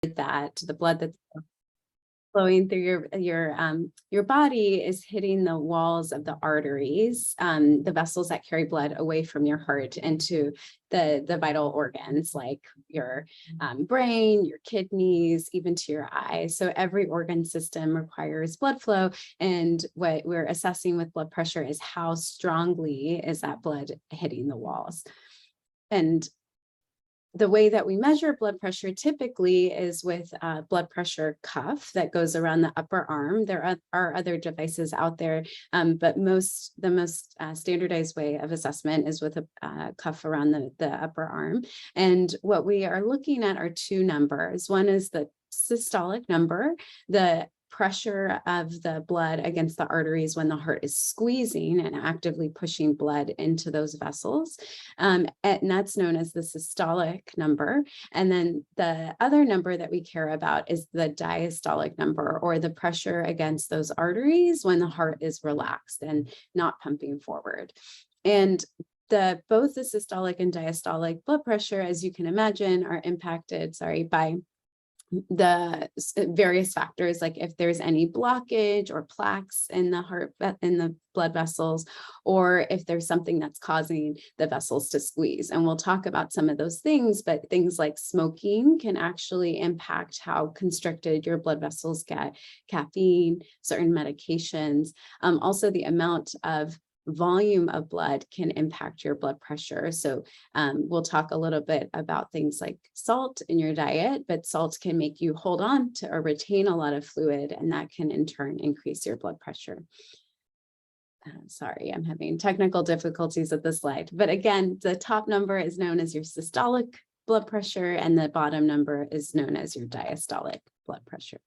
that the blood that's flowing through your body is hitting the walls of the arteries, the vessels that carry blood away from your heart into the vital organs like your brain, your kidneys, even to your eyes. So every organ system requires blood flow. And what we're assessing with blood pressure is how strongly is that blood hitting the walls. And the way that we measure blood pressure typically is with a blood pressure cuff that goes around the upper arm. There are other devices out there, but the most standardized way of assessment is with a cuff around the upper arm. And what we are looking at are two numbers. One is the systolic number, the pressure of the blood against the arteries when the heart is squeezing and actively pushing blood into those vessels. And that's known as the systolic number. And then the other number that we care about is the diastolic number, or the pressure against those arteries when the heart is relaxed and not pumping forward. And both the systolic and diastolic blood pressure, as you can imagine, are impacted, by the various factors, like if there's any blockage or plaques in the heart, in the blood vessels, or if there's something that's causing the vessels to squeeze. And we'll talk about some of those things, but things like smoking can actually impact how constricted your blood vessels get, caffeine, certain medications, also the amount of volume of blood can impact your blood pressure. So we'll talk a little bit about things like salt in your diet, but salt can make you hold on to or retain a lot of fluid, and that can in turn increase your blood pressure. Sorry, I'm having technical difficulties with the slide. But again, the top number is known as your systolic blood pressure, and the bottom number is known as your diastolic blood pressure.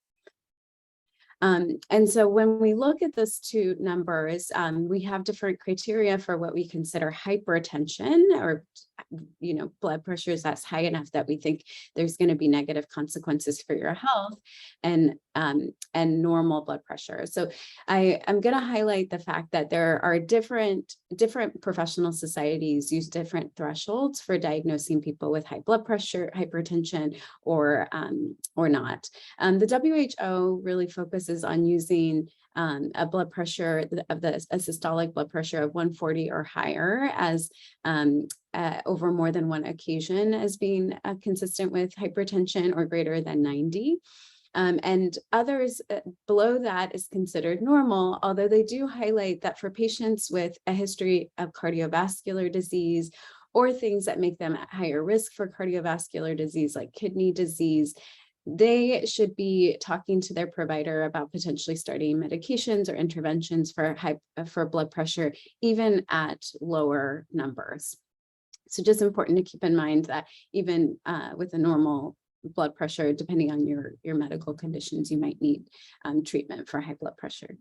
And so when we look at those two numbers, we have different criteria for what we consider hypertension, or blood pressures that's high enough that we think there's going to be negative consequences for your health, and normal blood pressure. So I'm going to highlight the fact that there are different professional societies use different thresholds for diagnosing people with high blood pressure, hypertension, or not. The WHO really focuses on using a blood pressure a systolic blood pressure of 140 or higher as over more than one occasion as being consistent with hypertension, or greater than 90. And others below that is considered normal, although they do highlight that for patients with a history of cardiovascular disease, or things that make them at higher risk for cardiovascular disease like kidney disease, they should be talking to their provider about potentially starting medications or interventions for blood pressure, even at lower numbers. So just important to keep in mind that even with a normal blood pressure, depending on your medical conditions, you might need treatment for high blood pressure.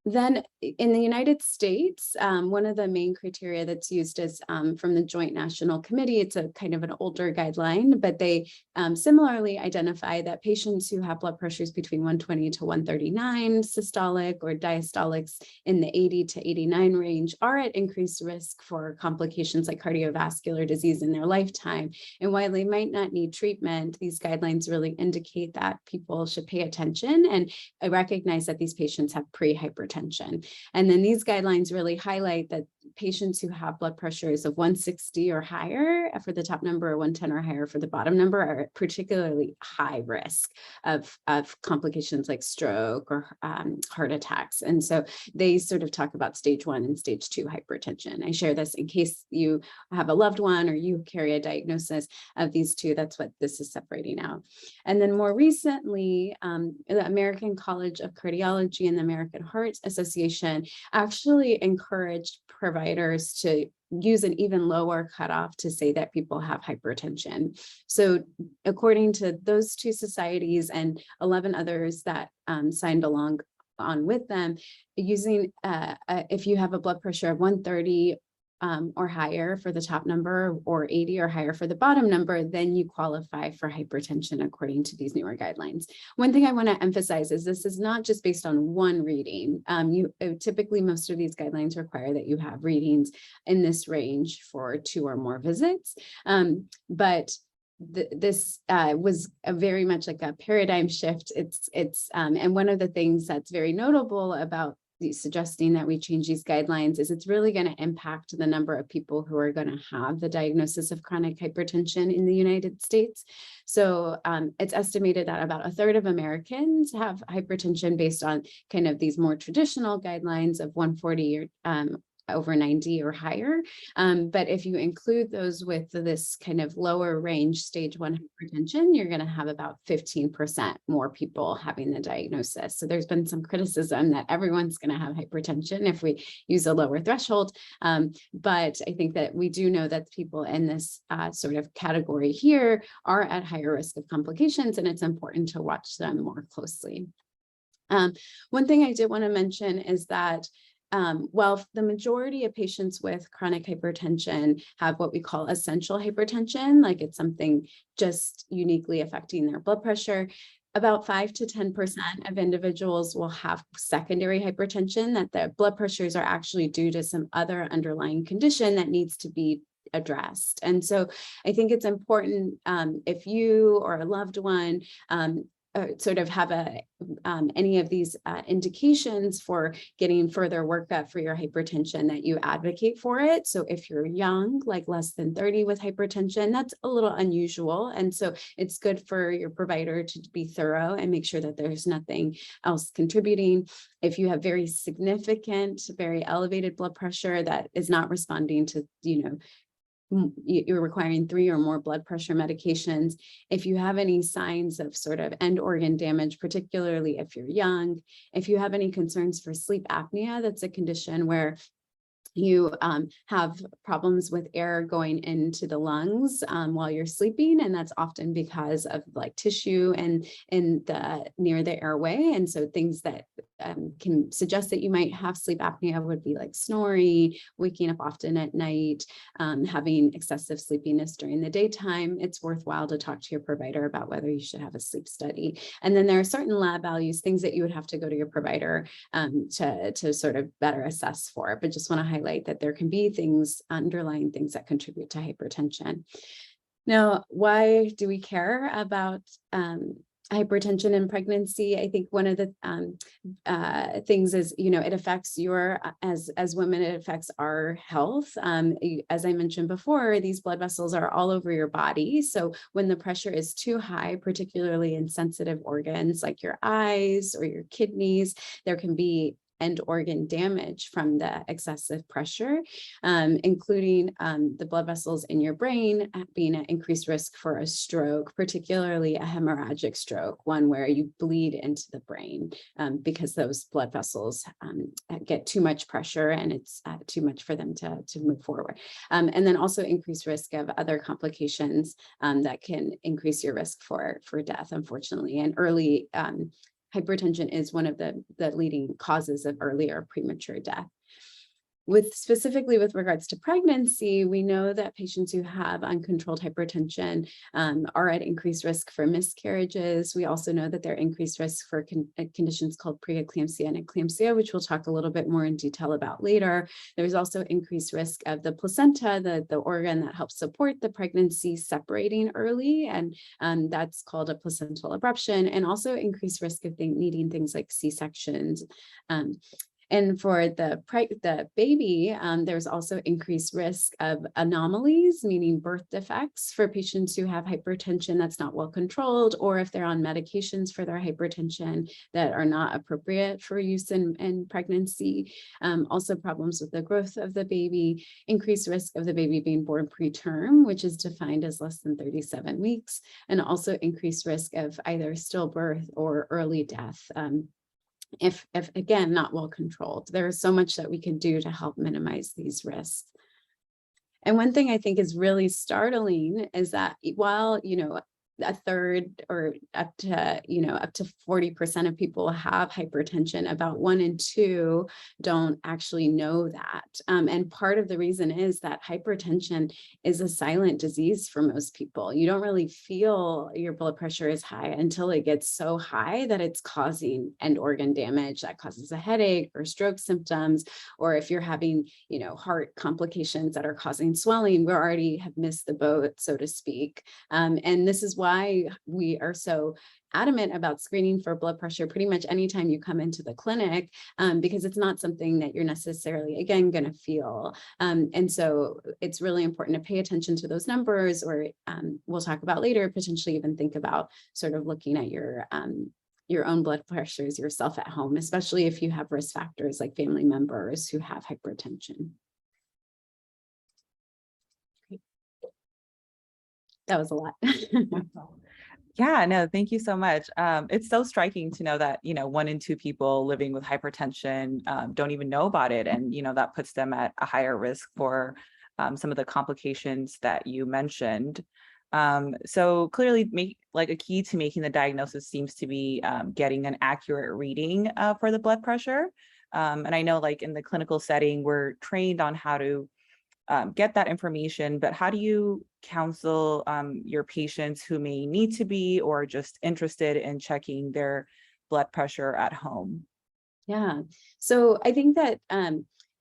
Then in the United States, one of the main criteria that's used is from the Joint National Committee. It's a kind of an older guideline, but they similarly identify that patients who have blood pressures between 120 to 139 systolic, or diastolics in the 80 to 89 range, are at increased risk for complications like cardiovascular disease in their lifetime. And while they might not need treatment, these guidelines really indicate that people should pay attention and recognize that these patients have pre-hypertension. And then these guidelines really highlight that patients who have blood pressures of 160 or higher for the top number, or 110 or higher for the bottom number, are at particularly high risk of complications like stroke or heart attacks. And so they sort of talk about stage 1 and stage 2 hypertension. I share this in case you have a loved one or you carry a diagnosis of these two. That's what this is separating out. And then more recently, the American College of Cardiology and the American Heart Association actually encouraged providers to use an even lower cutoff to say that people have hypertension. So according to those two societies and 11 others that signed along on with them, using if you have a blood pressure of 130 or higher for the top number, or 80 or higher for the bottom number, then you qualify for hypertension according to these newer guidelines. One thing I want to emphasize is this is not just based on one reading. Typically, most of these guidelines require that you have readings in this range for 2 or more visits. But this was a very much like a paradigm shift. And one of the things that's very notable about suggesting that we change these guidelines is it's really going to impact the number of people who are going to have the diagnosis of chronic hypertension in the United States. So it's estimated that about a third of Americans have hypertension based on kind of these more traditional guidelines of 140 or over 90 or higher. But if you include those with this kind of lower range stage 1 hypertension, you're going to have about 15% more people having the diagnosis. So there's been some criticism that everyone's going to have hypertension if we use a lower threshold. But I think that we do know that people in this sort of category here are at higher risk of complications, and it's important to watch them more closely. One thing I did want to mention is that while the majority of patients with chronic hypertension have what we call essential hypertension, like it's something just uniquely affecting their blood pressure, about 5 to 10% of individuals will have secondary hypertension, that their blood pressures are actually due to some other underlying condition that needs to be addressed. And so I think it's important if you or a loved one sort of have any of these indications for getting further workup for your hypertension, that you advocate for it. So if you're young, like less than 30 with hypertension, that's a little unusual. And so it's good for your provider to be thorough and make sure that there's nothing else contributing. If you have very significant, very elevated blood pressure that is not responding to, you're requiring 3 or more blood pressure medications. If you have any signs of sort of end organ damage, particularly if you're young, if you have any concerns for sleep apnea, that's a condition where you have problems with air going into the lungs while you're sleeping, and that's often because of like tissue and near the airway. And so things that can suggest that you might have sleep apnea would be like snoring, waking up often at night, having excessive sleepiness during the daytime. It's worthwhile to talk to your provider about whether you should have a sleep study. And then there are certain lab values, things that you would have to go to your provider to sort of better assess for, but just want to highlight that there can be things, underlying things that contribute to hypertension. Now, why do we care about hypertension in pregnancy? I think one of the things is, it affects as women, it affects our health. As I mentioned before, these blood vessels are all over your body. So when the pressure is too high, particularly in sensitive organs like your eyes or your kidneys, there can be end organ damage from the excessive pressure, including the blood vessels in your brain being at increased risk for a stroke, particularly a hemorrhagic stroke, one where you bleed into the brain because those blood vessels get too much pressure and it's too much for them to move forward. And then also increased risk of other complications that can increase your risk for death, unfortunately. And early hypertension is one of the leading causes of early or premature death. Specifically with regards to pregnancy, we know that patients who have uncontrolled hypertension are at increased risk for miscarriages. We also know that they're increased risk for conditions called preeclampsia and eclampsia, which we'll talk a little bit more in detail about later. There's also increased risk of the placenta, the organ that helps support the pregnancy, separating early, and that's called a placental abruption, and also increased risk of needing things like C-sections. And for the baby, there's also increased risk of anomalies, meaning birth defects, for patients who have hypertension that's not well controlled, or if they're on medications for their hypertension that are not appropriate for use in pregnancy. Also problems with the growth of the baby, increased risk of the baby being born preterm, which is defined as less than 37 weeks, and also increased risk of either stillbirth or early death. If again, not well controlled. There is so much that we can do to help minimize these risks. And one thing I think is really startling is that while, a third or up to, up to 40% of people have hypertension. About 1 in 2 don't actually know that. And part of the reason is that hypertension is a silent disease for most people. You don't really feel your blood pressure is high until it gets so high that it's causing end organ damage that causes a headache or stroke symptoms, or if you're having, heart complications that are causing swelling, we already have missed the boat, so to speak. And this is why we are so adamant about screening for blood pressure pretty much anytime you come into the clinic, because it's not something that you're necessarily, again, going to feel. And so it's really important to pay attention to those numbers, or we'll talk about later, potentially even think about sort of looking at your own blood pressures yourself at home, especially if you have risk factors like family members who have hypertension. That was a lot. Yeah, no, thank you so much. It's so striking to know that, 1 in 2 people living with hypertension don't even know about it. And, that puts them at a higher risk for some of the complications that you mentioned. So clearly, a key to making the diagnosis seems to be getting an accurate reading for the blood pressure. And I know, in the clinical setting, we're trained on how to get that information, but how do you counsel your patients who may need to be or just interested in checking their blood pressure at home? Yeah, so I think that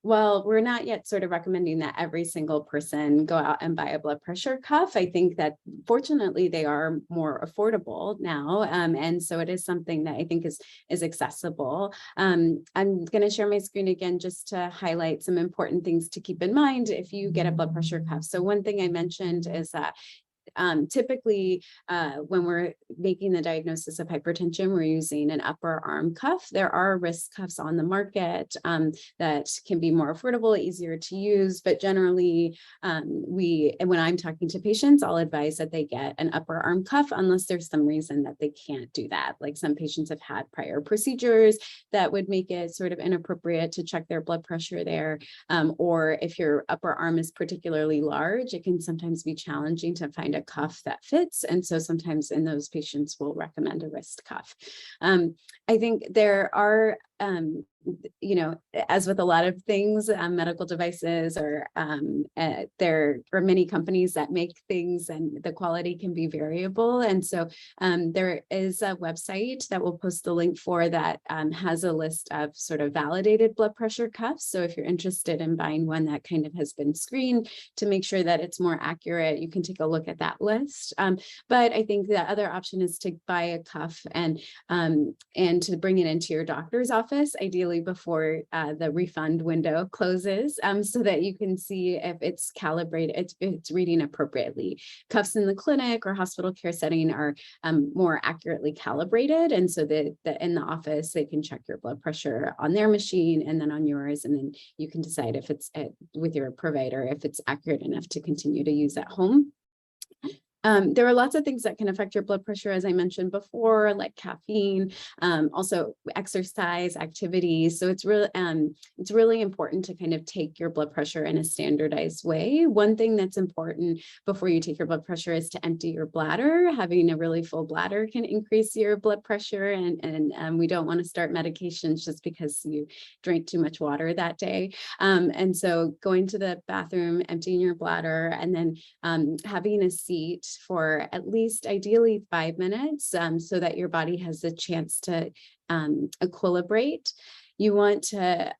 well, we're not yet sort of recommending that every single person go out and buy a blood pressure cuff. I think that fortunately they are more affordable now. And so it is something that I think is accessible. I'm going to share my screen again just to highlight some important things to keep in mind if you get a blood pressure cuff. So one thing I mentioned is that typically, when we're making the diagnosis of hypertension, we're using an upper arm cuff. There are wrist cuffs on the market that can be more affordable, easier to use, but generally, when I'm talking to patients, I'll advise that they get an upper arm cuff unless there's some reason that they can't do that. Like some patients have had prior procedures that would make it sort of inappropriate to check their blood pressure there. Or if your upper arm is particularly large, it can sometimes be challenging to find a cuff that fits. And so sometimes in those patients, we'll recommend a wrist cuff. I think there are, as with a lot of things, medical devices, or there are many companies that make things and the quality can be variable. And so there is a website that we'll post the link for that has a list of sort of validated blood pressure cuffs. So if you're interested in buying one that kind of has been screened to make sure that it's more accurate, you can take a look at that list. But I think the other option is to buy a cuff and to bring it into your doctor's office, ideally before the refund window closes, so that you can see if it's calibrated, it's reading appropriately. Cuffs in the clinic or hospital care setting are more accurately calibrated. And so that in the office, they can check your blood pressure on their machine and then on yours. And then you can decide if it's with your provider, if it's accurate enough to continue to use at home. There are lots of things that can affect your blood pressure, as I mentioned before, like caffeine, also exercise, activities. So it's really important to kind of take your blood pressure in a standardized way. One thing that's important before you take your blood pressure is to empty your bladder. Having a really full bladder can increase your blood pressure, and we don't want to start medications just because you drank too much water that day. And so going to the bathroom, emptying your bladder, and then having a seat for at least ideally 5 minutes, so that your body has a chance to equilibrate. You want to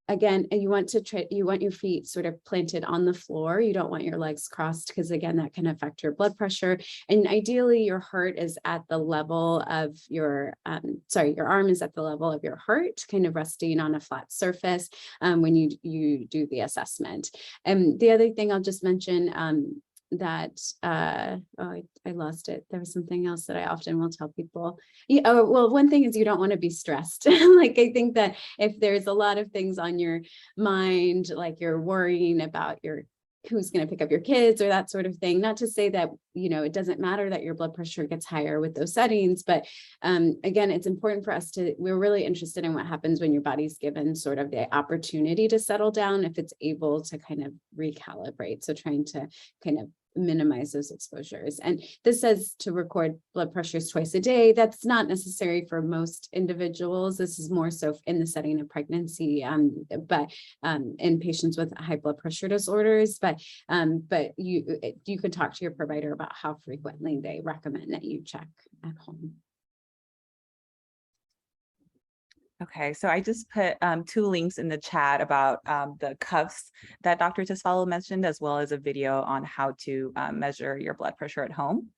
again, you want your feet sort of planted on the floor. You don't want your legs crossed, because again, that can affect your blood pressure. And ideally your heart is at the level of your arm is at the level of your heart, kind of resting on a flat surface when you do the assessment. And the other thing I'll just mention, that I lost it. There was something else that I often will tell people. Well, one thing is you don't want to be stressed. Like, I think that if there's a lot of things on your mind, like you're worrying about who's going to pick up your kids or that sort of thing, not to say that, it doesn't matter that your blood pressure gets higher with those settings, but again, it's important for us we're really interested in what happens when your body's given sort of the opportunity to settle down, if it's able to kind of recalibrate. So trying to kind of minimize those exposures. And this says to record blood pressures twice a day. That's not necessary for most individuals. This is more so in the setting of pregnancy, but in patients with high blood pressure disorders. But you could talk to your provider about how frequently they recommend that you check at home. Okay, so I just put 2 links in the chat about the cuffs that Dr. Tisfalo mentioned, as well as a video on how to measure your blood pressure at home.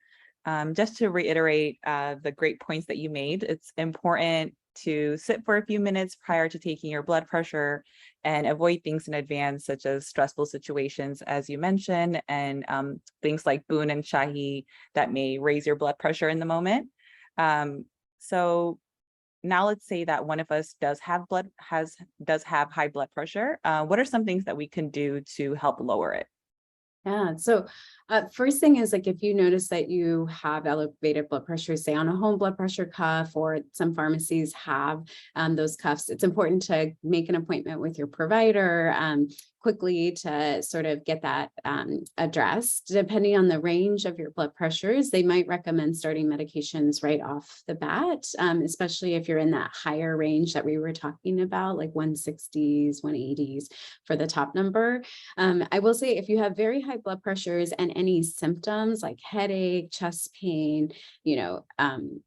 Just to reiterate the great points that you made, it's important to sit for a few minutes prior to taking your blood pressure and avoid things in advance, such as stressful situations, as you mentioned, and things like Boon and Shahi that may raise your blood pressure in the moment. So now let's say that one of us does have high blood pressure. What are some things that we can do to help lower it? Yeah. So first thing is, like, if you notice that you have elevated blood pressure, say on a home blood pressure cuff, or some pharmacies have those cuffs, it's important to make an appointment with your provider quickly to sort of get that addressed. Depending on the range of your blood pressures, they might recommend starting medications right off the bat, especially if you're in that higher range that we were talking about, like 160s, 180s for the top number. I will say, if you have very high blood pressures and any symptoms like headache, chest pain,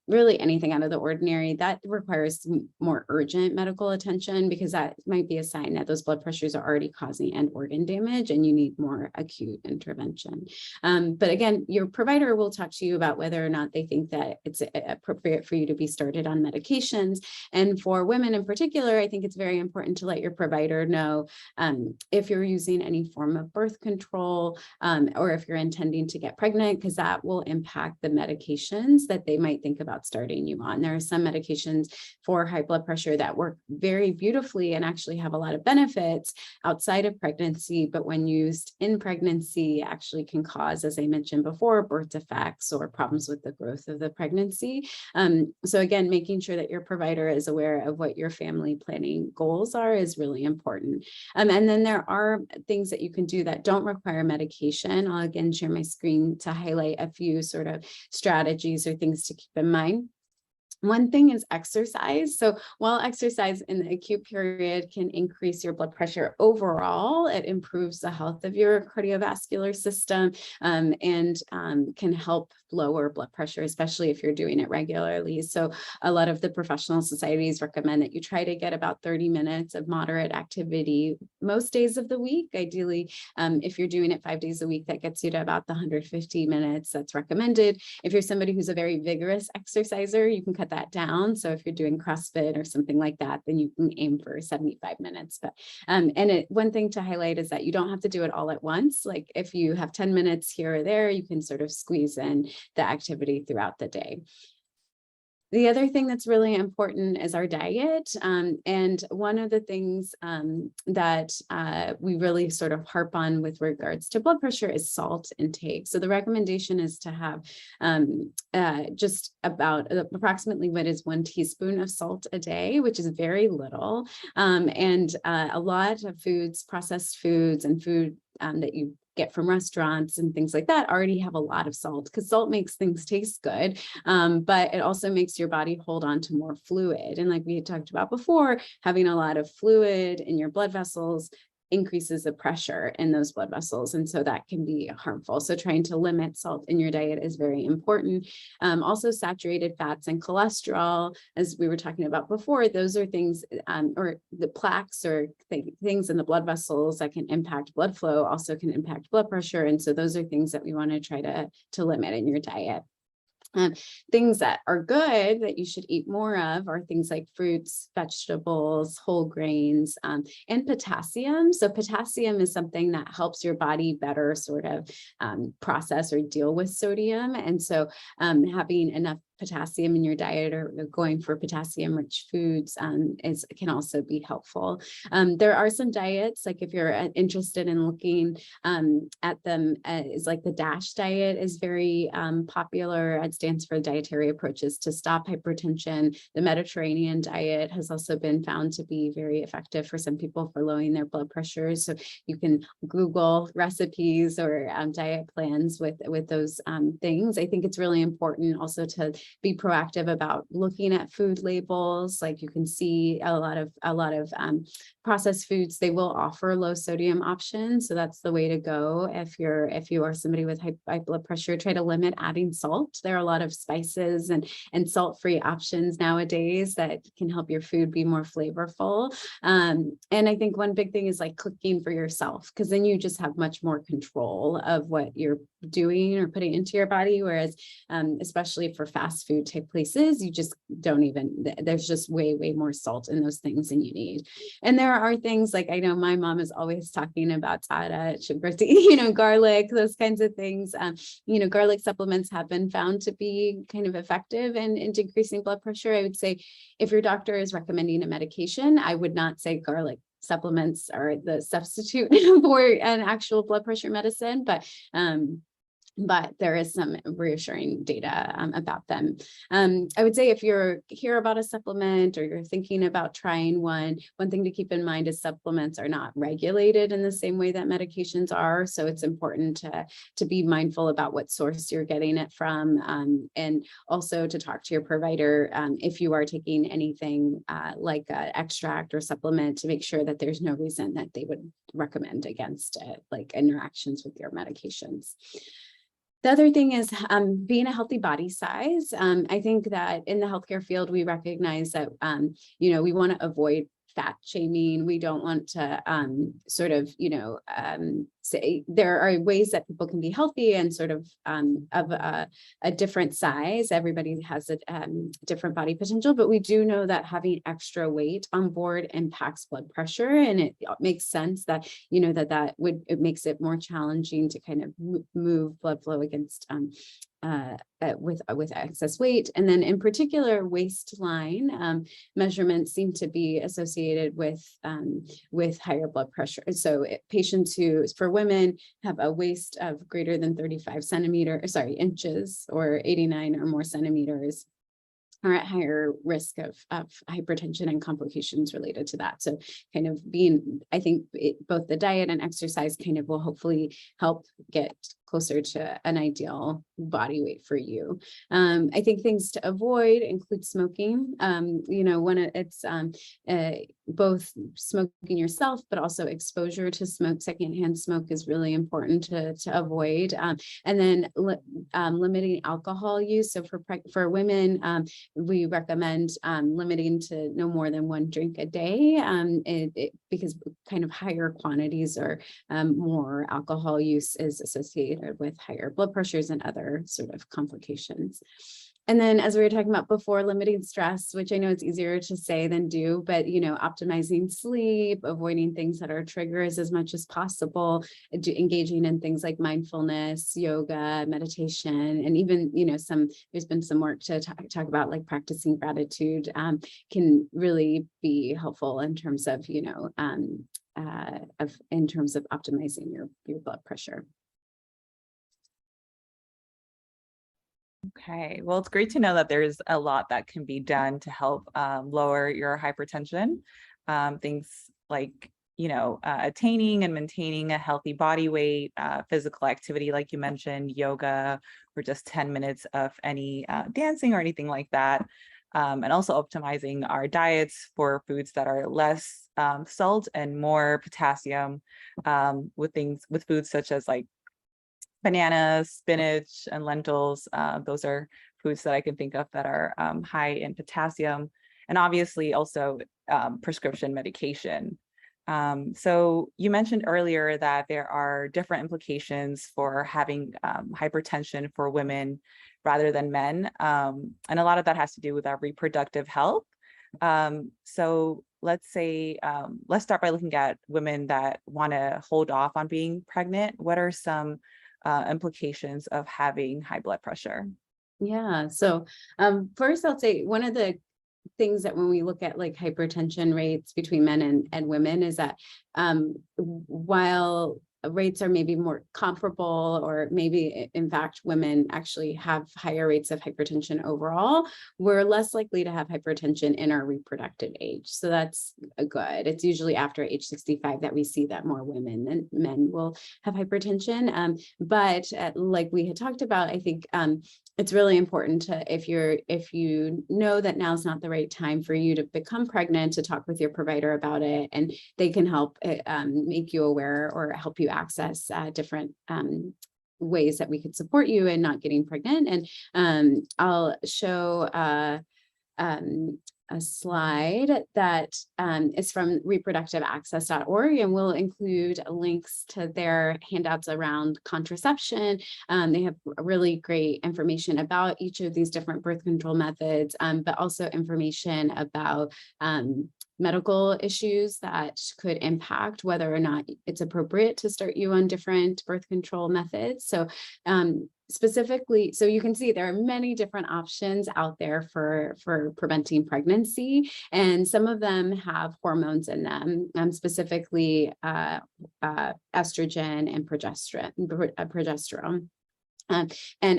really anything out of the ordinary, that requires more urgent medical attention, because that might be a sign that those blood pressures are already causing end organ damage and you need more acute intervention. But again, your provider will talk to you about whether or not they think that it's appropriate for you to be started on medications. And for women in particular, I think it's very important to let your provider know if you're using any form of birth control, or if you're intending to get pregnant, because that will impact the medications that they might think about starting you on. There are some medications for high blood pressure that work very beautifully and actually have a lot of benefits outside of pregnancy, but when used in pregnancy actually can cause, as I mentioned before, birth defects or problems with the growth of the pregnancy. So again, making sure that your provider is aware of what your family planning goals are is really important. And then there are things that you can do that don't require medication. I'll again share my screen to highlight a few sort of strategies or things to keep in mind. One thing is exercise. So while exercise in the acute period can increase your blood pressure overall, it improves the health of your cardiovascular system and can help lower blood pressure, especially if you're doing it regularly. So a lot of the professional societies recommend that you try to get about 30 minutes of moderate activity most days of the week. Ideally, if you're doing it 5 days a week, that gets you to about the 150 minutes that's recommended. If you're somebody who's a very vigorous exerciser, you can cut that down. So if you're doing CrossFit or something like that, then you can aim for 75 minutes. But one thing to highlight is that you don't have to do it all at once. Like if you have 10 minutes here or there, you can sort of squeeze in the activity throughout the day. The other thing that's really important is our diet. And one of the things that we really sort of harp on with regards to blood pressure is salt intake. So the recommendation is to have just about approximately what is 1 teaspoon of salt a day, which is very little. And a lot of foods, processed foods and food that you get from restaurants and things like that already have a lot of salt, because salt makes things taste good, but it also makes your body hold on to more fluid. And like we had talked about before, having a lot of fluid in your blood vessels increases the pressure in those blood vessels. And so that can be harmful. So trying to limit salt in your diet is very important. Also saturated fats and cholesterol, as we were talking about before, those are things, or the plaques or things in the blood vessels that can impact blood flow, also can impact blood pressure. And so those are things that we want to try to limit in your diet. Things that are good that you should eat more of are things like fruits, vegetables, whole grains, and potassium. So potassium is something that helps your body better sort of process or deal with sodium. And so having enough potassium in your diet or going for potassium-rich foods can also be helpful. There are some diets, like if you're interested in looking at them, is like the DASH diet is very popular. It stands for Dietary Approaches to Stop Hypertension. The Mediterranean diet has also been found to be very effective for some people for lowering their blood pressure. So you can Google recipes or diet plans with those things. I think it's really important also to be proactive about looking at food labels. Like you can see a lot of processed foods, they will offer low sodium options. So that's the way to go. If you are somebody with high blood pressure, try to limit adding salt. There are a lot of spices and salt-free options nowadays that can help your food be more flavorful. And I think one big thing is like cooking for yourself, because then you just have much more control of what you're doing or putting into your body. Whereas, especially for fast food type places, you just don't even, there's just way more salt in those things than you need. And there are things like, I know my mom is always talking about garlic, those kinds of things. Garlic supplements have been found to be kind of effective in decreasing blood pressure. I would say if your doctor is recommending a medication, I would not say garlic supplements are the substitute for an actual blood pressure medicine, but there is some reassuring data about them. I would say if you're hear about a supplement or you're thinking about trying one thing to keep in mind is supplements are not regulated in the same way that medications are. So it's important to be mindful about what source you're getting it from, and also to talk to your provider if you are taking anything like an extract or supplement, to make sure that there's no reason that they would recommend against it, like interactions with your medications. The other thing is being a healthy body size. I think that in the healthcare field, we recognize that, we want to avoid fat shaming. We don't want to say there are ways that people can be healthy and sort of a different size. Everybody has a different body potential, but we do know that having extra weight on board impacts blood pressure, and it makes sense that it makes it more challenging to kind of move blood flow against with excess weight. And then in particular, waistline measurements seem to be associated with higher blood pressure. So patients who, for women, have a waist of greater than 35 inches or 89 or more centimeters are at higher risk of hypertension and complications related to that. So kind of I think both the diet and exercise kind of will hopefully help get closer to an ideal body weight for you. I think things to avoid include smoking. It's both smoking yourself, but also exposure to smoke. Secondhand smoke is really important to avoid. And then limiting alcohol use. So for women, we recommend limiting to no more than 1 drink a day, because kind of higher quantities or more alcohol use is associated with higher blood pressures and other sort of complications. And then, as we were talking about before, limiting stress, which I know it's easier to say than do, but, optimizing sleep, avoiding things that are triggers as much as possible, engaging in things like mindfulness, yoga, meditation, and even, there's been some work to talk about like practicing gratitude can really be helpful in terms of, in terms of optimizing your blood pressure. Okay, well, it's great to know that there's a lot that can be done to help lower your hypertension. Things like, attaining and maintaining a healthy body weight, physical activity, like you mentioned, yoga, or just 10 minutes of any dancing or anything like that. And also optimizing our diets for foods that are less salt and more potassium, with foods such as like bananas, spinach, and lentils. Those are foods that I can think of that are high in potassium, and obviously also prescription medication. So you mentioned earlier that there are different implications for having hypertension for women rather than men. And a lot of that has to do with our reproductive health. So let's say, let's start by looking at women that want to hold off on being pregnant. What are some implications of having high blood pressure? Yeah. So first I'll say one of the things that when we look at like hypertension rates between men and women is that while rates are maybe more comparable, or maybe in fact women actually have higher rates of hypertension overall, we're less likely to have hypertension in our reproductive age. So that's good. It's usually after age 65 that we see that more women than men will have hypertension. But like we had talked about, I think it's really important to, if you know that now's not the right time for you to become pregnant, to talk with your provider about it, and they can help make you aware or help you access different ways that we could support you in not getting pregnant. And I'll show a slide that is from reproductiveaccess.org, and we'll include links to their handouts around contraception. They have really great information about each of these different birth control methods, but also information about medical issues that could impact whether or not it's appropriate to start you on different birth control methods. So specifically, so you can see there are many different options out there for preventing pregnancy, and some of them have hormones in them, specifically estrogen and progesterone. And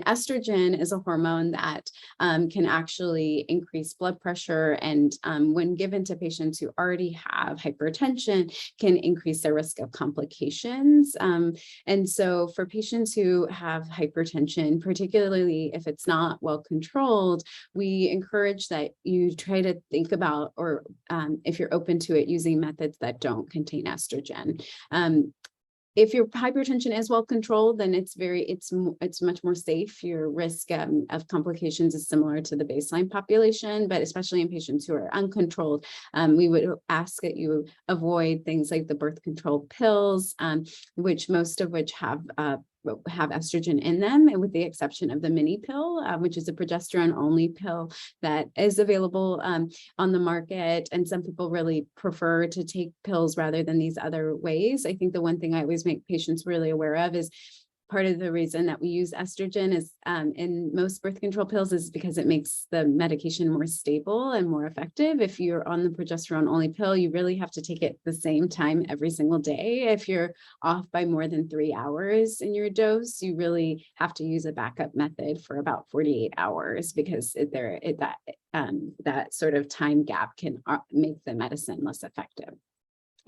estrogen is a hormone that can actually increase blood pressure, and when given to patients who already have hypertension, can increase their risk of complications. And so for patients who have hypertension, particularly if it's not well controlled, we encourage that you try to think about, or if you're open to it, using methods that don't contain estrogen. If your hypertension is well controlled, then it's much more safe. Your risk of complications is similar to the baseline population, but especially in patients who are uncontrolled, we would ask that you avoid things like the birth control pills, which most of which have estrogen in them, and with the exception of the mini pill, which is a progesterone only pill that is available on the market. And some people really prefer to take pills rather than these other ways. I think the one thing I always make patients really aware of is part of the reason that we use estrogen is in most birth control pills is because it makes the medication more stable and more effective. If you're on the progesterone only pill, you really have to take it the same time every single day. If you're off by more than 3 hours in your dose, you really have to use a backup method for about 48 hours, because that sort of time gap can make the medicine less effective.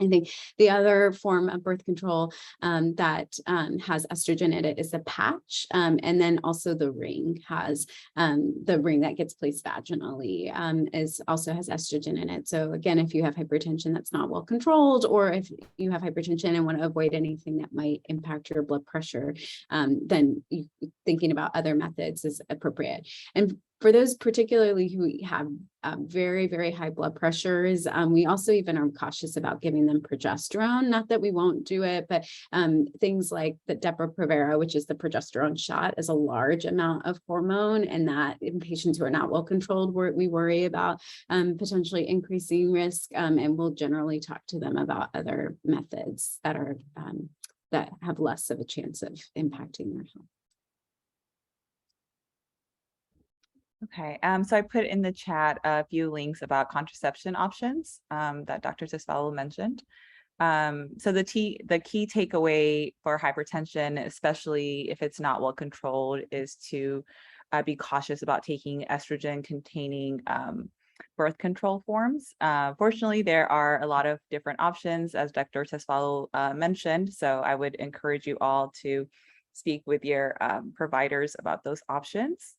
I think the other form of birth control that has estrogen in it is the patch. And then also the ring has the ring that gets placed vaginally also has estrogen in it. So again, if you have hypertension that's not well controlled, or if you have hypertension and want to avoid anything that might impact your blood pressure, then thinking about other methods is appropriate. And for those particularly who have very, very high blood pressures, we also even are cautious about giving them progesterone. Not that we won't do it, but things like the Depo-Provera, which is the progesterone shot, is a large amount of hormone, and that in patients who are not well controlled, we worry about potentially increasing risk, and we'll generally talk to them about other methods that are that have less of a chance of impacting their health. Okay, so I put in the chat a few links about contraception options that Dr. Tesfalo mentioned. So the key takeaway for hypertension, especially if it's not well controlled, is to be cautious about taking estrogen containing birth control forms. Fortunately, there are a lot of different options, as Dr. Tesfalo mentioned, so I would encourage you all to speak with your providers about those options.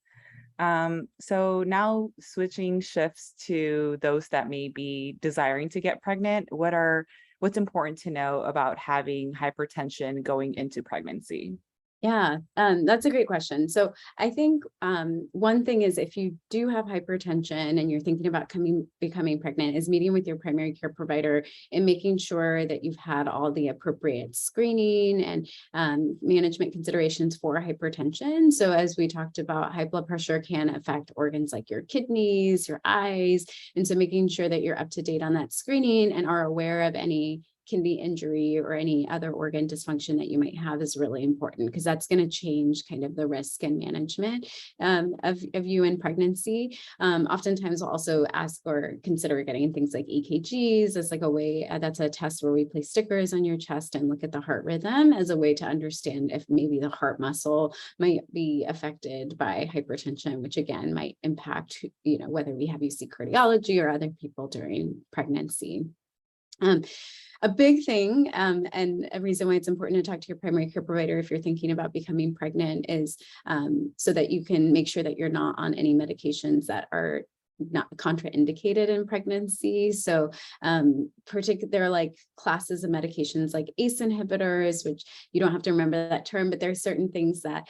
So now switching shifts to those that may be desiring to get pregnant, what's important to know about having hypertension going into pregnancy? Yeah, that's a great question. So I think one thing is, if you do have hypertension and you're thinking about becoming pregnant, is meeting with your primary care provider and making sure that you've had all the appropriate screening and management considerations for hypertension. So as we talked about, high blood pressure can affect organs like your kidneys, your eyes. And so making sure that you're up to date on that screening and are aware of any kidney injury or any other organ dysfunction that you might have is really important, because that's going to change kind of the risk and management of you in pregnancy. Oftentimes we'll also ask or consider getting things like EKGs as like a way, that's a test where we place stickers on your chest and look at the heart rhythm as a way to understand if maybe the heart muscle might be affected by hypertension, which again might impact, whether we have you see cardiology or other people during pregnancy. A big thing, and a reason why it's important to talk to your primary care provider if you're thinking about becoming pregnant is so that you can make sure that you're not on any medications that are not contraindicated in pregnancy. So there are like classes of medications like ACE inhibitors, which you don't have to remember that term, but there are certain things that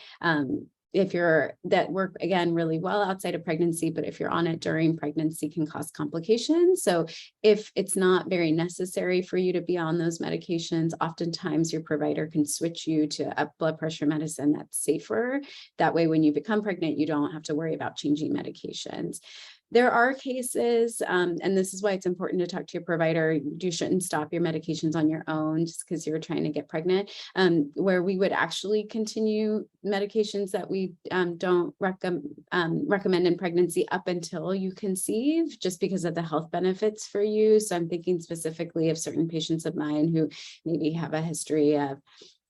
that work again really well outside of pregnancy, but if you're on it during pregnancy can cause complications. So if it's not very necessary for you to be on those medications, oftentimes your provider can switch you to a blood pressure medicine that's safer. That way, when you become pregnant, you don't have to worry about changing medications. There are cases, and this is why it's important to talk to your provider. You shouldn't stop your medications on your own just because you're trying to get pregnant, where we would actually continue medications that we don't recommend in pregnancy up until you conceive, just because of the health benefits for you. So I'm thinking specifically of certain patients of mine who maybe have a history of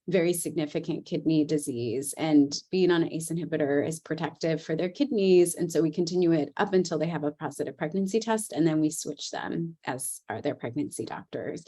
very significant kidney disease, and being on an ACE inhibitor is protective for their kidneys. And so we continue it up until they have a positive pregnancy test, and then we switch them as are their pregnancy doctors.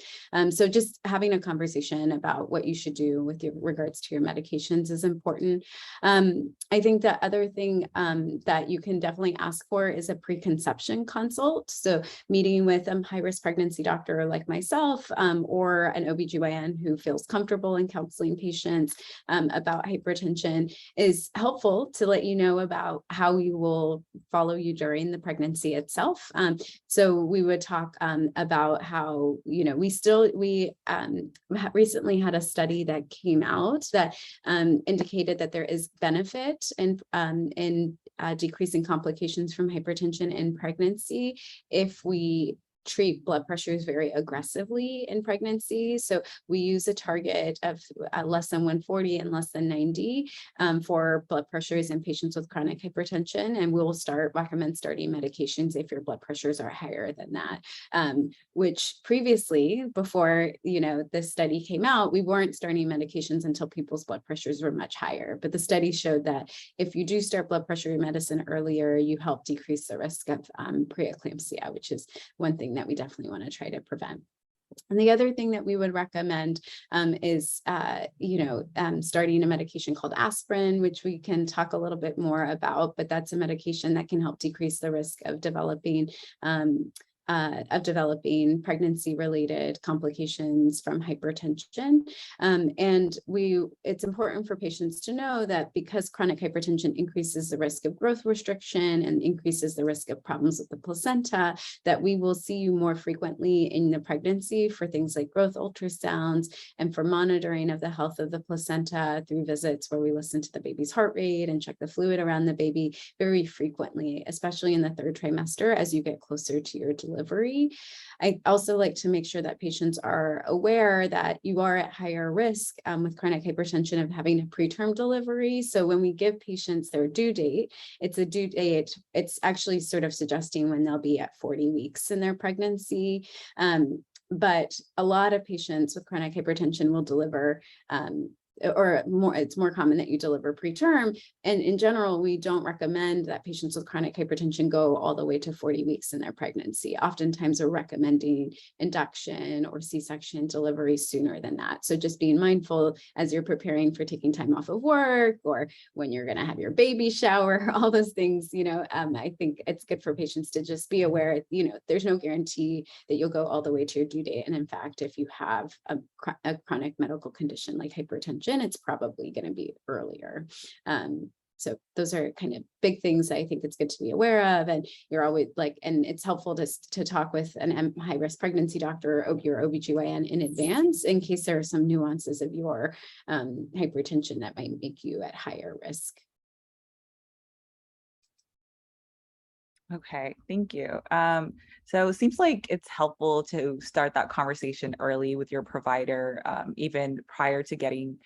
So just having a conversation about what you should do with regards to your medications is important. I think the other thing that you can definitely ask for is a preconception consult. So meeting with a high-risk pregnancy doctor like myself, or an OBGYN who feels comfortable in counseling patients about hypertension is helpful to let you know about how we will follow you during the pregnancy itself. So we would talk about how, we recently had a study that came out that indicated that there is benefit in decreasing complications from hypertension in pregnancy if we treat blood pressures very aggressively in pregnancy. So we use a target of less than 140 and less than 90 for blood pressures in patients with chronic hypertension. And we'll recommend starting medications if your blood pressures are higher than that, which previously, before, this study came out, we weren't starting medications until people's blood pressures were much higher. But the study showed that if you do start blood pressure medicine earlier, you help decrease the risk of preeclampsia, which is one thing that we definitely want to try to prevent. And the other thing that we would recommend is, starting a medication called aspirin, which we can talk a little bit more about, but that's a medication that can help decrease the risk of developing pregnancy-related complications from hypertension. And it's important for patients to know that because chronic hypertension increases the risk of growth restriction and increases the risk of problems with the placenta, that we will see you more frequently in the pregnancy for things like growth ultrasounds and for monitoring of the health of the placenta through visits where we listen to the baby's heart rate and check the fluid around the baby very frequently, especially in the third trimester as you get closer to your delivery. I also like to make sure that patients are aware that you are at higher risk with chronic hypertension of having a preterm delivery. So when we give patients their due date, it's actually sort of suggesting when they'll be at 40 weeks in their pregnancy. But a lot of patients with chronic hypertension will deliver it's more common that you deliver preterm. And in general, we don't recommend that patients with chronic hypertension go all the way to 40 weeks in their pregnancy. Oftentimes we're recommending induction or C-section delivery sooner than that. So just being mindful as you're preparing for taking time off of work or when you're going to have your baby shower, all those things, I think it's good for patients to just be aware, there's no guarantee that you'll go all the way to your due date. And in fact, if you have a chronic medical condition like hypertension, it's probably going to be earlier. So those are kind of big things I think it's good to be aware of. And you're always and it's helpful to talk with an high-risk pregnancy doctor or your OBGYN in advance in case there are some nuances of your hypertension that might make you at higher risk. Okay, thank you. So it seems like it's helpful to start that conversation early with your provider, even prior to getting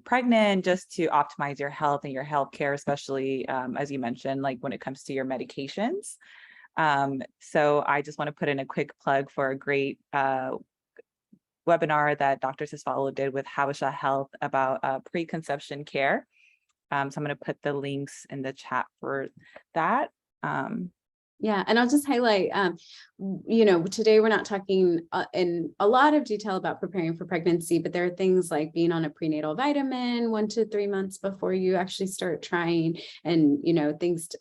pregnant, just to optimize your health and your health care, especially as you mentioned, like when it comes to your medications. So I just want to put in a quick plug for a great webinar that Dr. Sisfalo did with Habesha Health about preconception care. So I'm going to put the links in the chat for that. Yeah, and I'll just highlight, today we're not talking in a lot of detail about preparing for pregnancy, but there are things like being on a prenatal vitamin 1 to 3 months before you actually start trying, and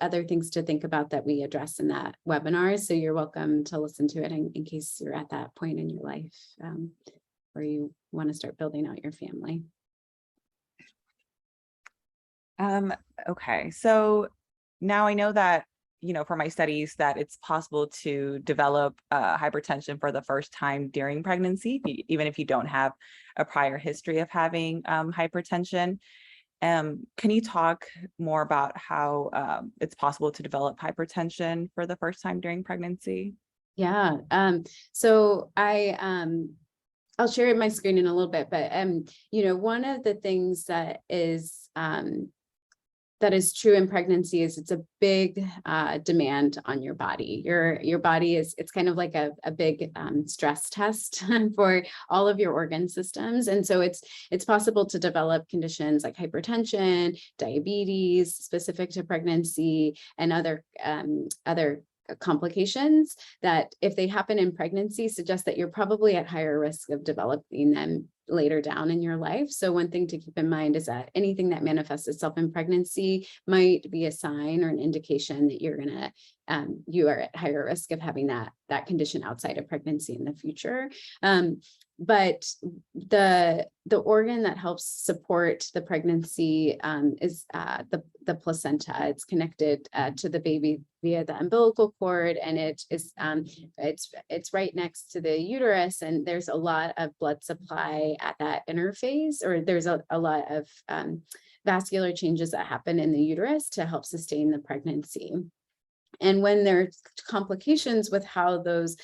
other things to think about that we address in that webinar. So you're welcome to listen to it in case you're at that point in your life where you want to start building out your family. Okay, so now I know that, for my studies that it's possible to develop hypertension for the first time during pregnancy, even if you don't have a prior history of having hypertension. Can you talk more about how it's possible to develop hypertension for the first time during pregnancy? Yeah, so I'll share my screen in a little bit, but one of the things that is true in pregnancy is it's a big demand on your body. Your body it's kind of like a big stress test for all of your organ systems. And so it's possible to develop conditions like hypertension, diabetes specific to pregnancy, and other complications that, if they happen in pregnancy, suggest that you're probably at higher risk of developing them later down in your life. So one thing to keep in mind is that anything that manifests itself in pregnancy might be a sign or an indication that you are at higher risk of having that condition outside of pregnancy in the future. But the organ that helps support the pregnancy is the placenta. It's connected to the baby via the umbilical cord, and it's right next to the uterus. And there's a lot of blood supply at that interface, or there's a lot of vascular changes that happen in the uterus to help sustain the pregnancy. And when there's complications with how those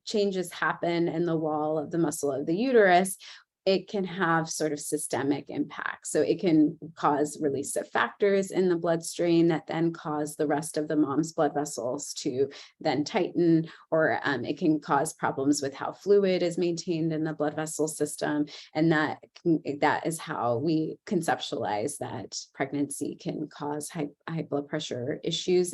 changes happen in the wall of the muscle of the uterus, it can have sort of systemic impact. So it can cause release of factors in the bloodstream that then cause the rest of the mom's blood vessels to then tighten, or it can cause problems with how fluid is maintained in the blood vessel system. And that is how we conceptualize that pregnancy can cause high blood pressure issues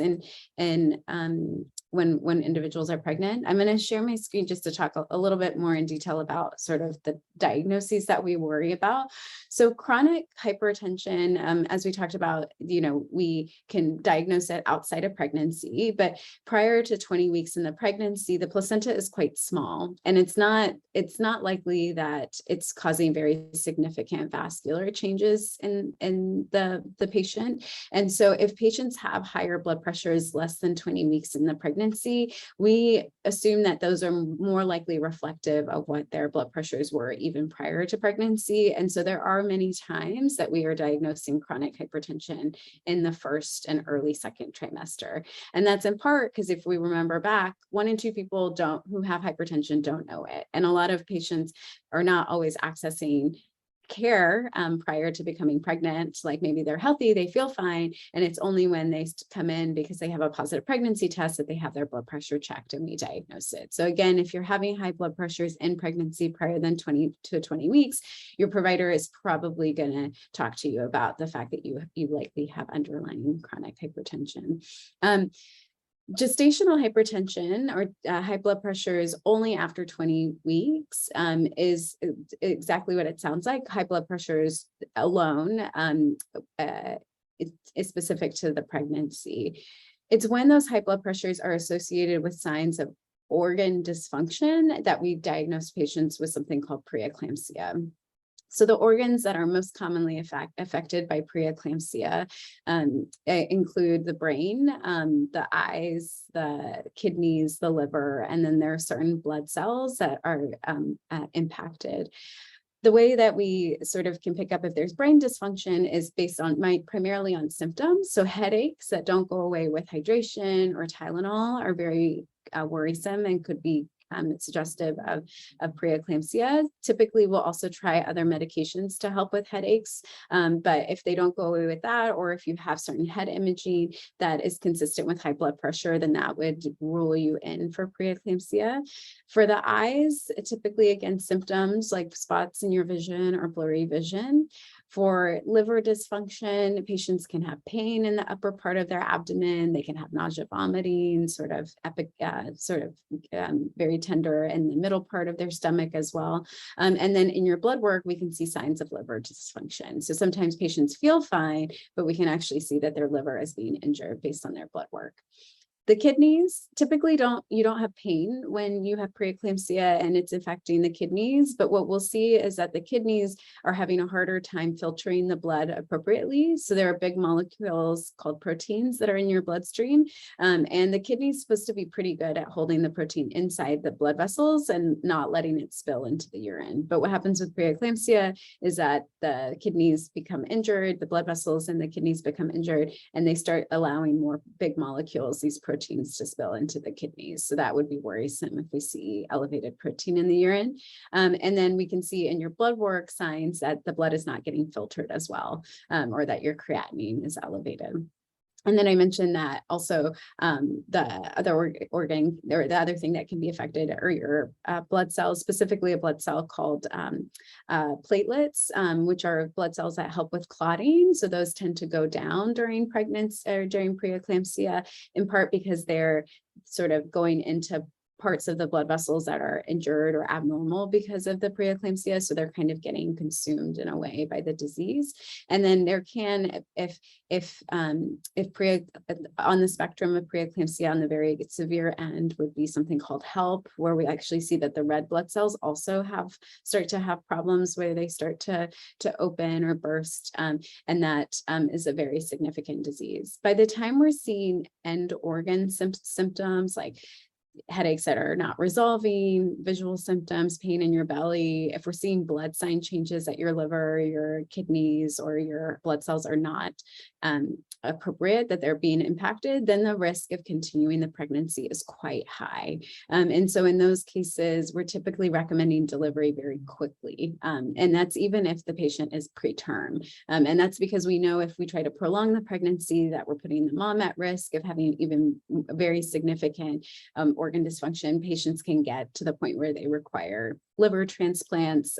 when individuals are pregnant. I'm going to share my screen just to talk a little bit more in detail about sort of the diagnoses that we worry about. So chronic hypertension, as we talked about, we can diagnose it outside of pregnancy, but prior to 20 weeks in the pregnancy, the placenta is quite small, and it's not likely that it's causing very significant vascular changes in the patient. And so if patients have higher blood pressures less than 20 weeks in the pregnancy, we assume that those are more likely reflective of what their blood pressures were even prior to pregnancy. And so there are many times that we are diagnosing chronic hypertension in the first and early second trimester. And that's in part because, if we remember back, 1 in 2 people who have hypertension don't know it. And a lot of patients are not always accessing care prior to becoming pregnant. Like maybe they're healthy, they feel fine, and it's only when they come in because they have a positive pregnancy test that they have their blood pressure checked and we diagnose it. So again, if you're having high blood pressures in pregnancy prior than 20 weeks, your provider is probably going to talk to you about the fact that you likely have underlying chronic hypertension. Gestational hypertension, or high blood pressure, is only after 20 weeks, is exactly what it sounds like. High blood pressures alone is specific to the pregnancy. It's when those high blood pressures are associated with signs of organ dysfunction that we diagnose patients with something called preeclampsia. So the organs that are most commonly affected by preeclampsia include the brain, the eyes, the kidneys, the liver, and then there are certain blood cells that are impacted. The way that we sort of can pick up if there's brain dysfunction is based on primarily on symptoms. So headaches that don't go away with hydration or Tylenol are very worrisome and could be suggestive of preeclampsia. Typically, we'll also try other medications to help with headaches. But if they don't go away with that, or if you have certain head imaging that is consistent with high blood pressure, then that would rule you in for preeclampsia. For the eyes, typically, again, symptoms like spots in your vision or blurry vision. For liver dysfunction, patients can have pain in the upper part of their abdomen. They can have nausea, vomiting, very tender in the middle part of their stomach as well. And then in your blood work, we can see signs of liver dysfunction. So sometimes patients feel fine, but we can actually see that their liver is being injured based on their blood work. The kidneys, typically you don't have pain when you have preeclampsia and it's affecting the kidneys, but what we'll see is that the kidneys are having a harder time filtering the blood appropriately. So there are big molecules called proteins that are in your bloodstream, and the kidney is supposed to be pretty good at holding the protein inside the blood vessels and not letting it spill into the urine. But what happens with preeclampsia is that the kidneys become injured, the blood vessels in the kidneys become injured, and they start allowing more big molecules, these proteins, to spill into the kidneys. So that would be worrisome if we see elevated protein in the urine. And then we can see in your blood work signs that the blood is not getting filtered as well, or that your creatinine is elevated. And then I mentioned that also the other organ, or the other thing that can be affected are your blood cells, specifically a blood cell called platelets, which are blood cells that help with clotting. So those tend to go down during pregnancy or during preeclampsia, in part because they're sort of going into parts of the blood vessels that are injured or abnormal because of the preeclampsia. So they're kind of getting consumed in a way by the disease. And then there can, if on the spectrum of preeclampsia, on the very severe end would be something called HELP, where we actually see that the red blood cells also start to have problems where they start to open or burst. And that is a very significant disease. By the time we're seeing end organ symptoms like headaches that are not resolving, visual symptoms, pain in your belly, if we're seeing blood sign changes at your liver, your kidneys, or your blood cells are not appropriate, that they're being impacted, then the risk of continuing the pregnancy is quite high. And so in those cases, we're typically recommending delivery very quickly. And that's even if the patient is preterm. And that's because we know if we try to prolong the pregnancy, that we're putting the mom at risk of having even very significant organ dysfunction. Patients can get to the point where they require liver transplants,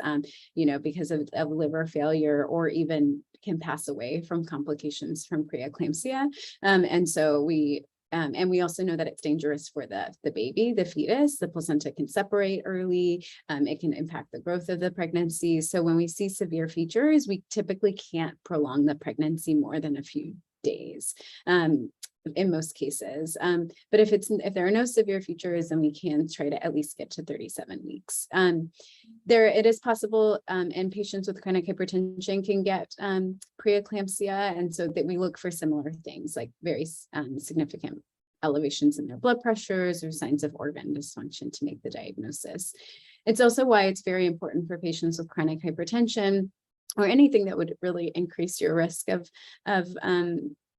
because of liver failure, or even can pass away from complications from preeclampsia. And so we also know that it's dangerous for the baby, the fetus. The placenta can separate early. It can impact the growth of the pregnancy. So when we see severe features, we typically can't prolong the pregnancy more than a few days. In most cases. But if there are no severe features, then we can try to at least get to 37 weeks. It is possible, and patients with chronic hypertension can get preeclampsia. And so that we look for similar things like very significant elevations in their blood pressures or signs of organ dysfunction to make the diagnosis. It's also why it's very important for patients with chronic hypertension or anything that would really increase your risk of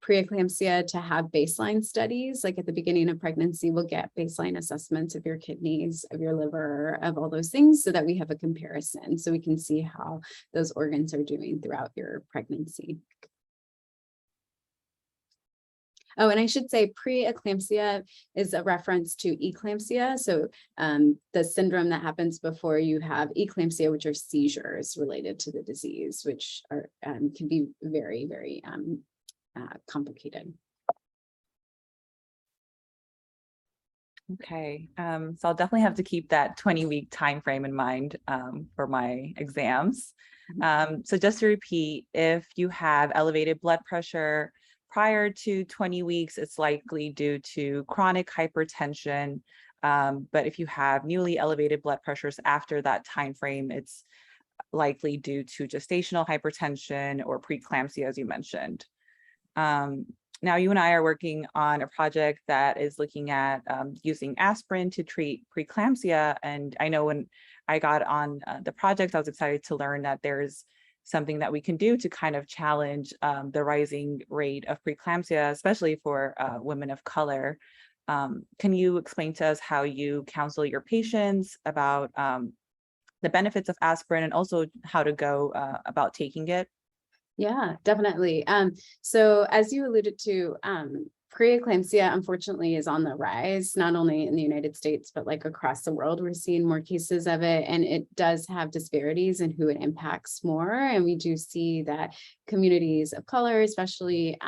preeclampsia to have baseline studies. Like at the beginning of pregnancy, we'll get baseline assessments of your kidneys, of your liver, of all those things, so that we have a comparison, so we can see how those organs are doing throughout your pregnancy. Oh, and I should say preeclampsia is a reference to eclampsia. So the syndrome that happens before you have eclampsia, which are seizures related to the disease, which are can be very, very complicated. Okay, so I'll definitely have to keep that 20-week time frame in mind for my exams. So just to repeat, if you have elevated blood pressure prior to 20 weeks, it's likely due to chronic hypertension. But if you have newly elevated blood pressures after that time frame, it's likely due to gestational hypertension or preeclampsia, as you mentioned. Now, you and I are working on a project that is looking at using aspirin to treat preeclampsia. And I know when I got on the project, I was excited to learn that there's something that we can do to kind of challenge the rising rate of preeclampsia, especially for women of color. Can you explain to us how you counsel your patients about the benefits of aspirin and also how to go about taking it? Yeah, definitely. So as you alluded to, preeclampsia unfortunately is on the rise, not only in the United States, but like across the world. We're seeing more cases of it, and it does have disparities in who it impacts more. And we do see that communities of color, especially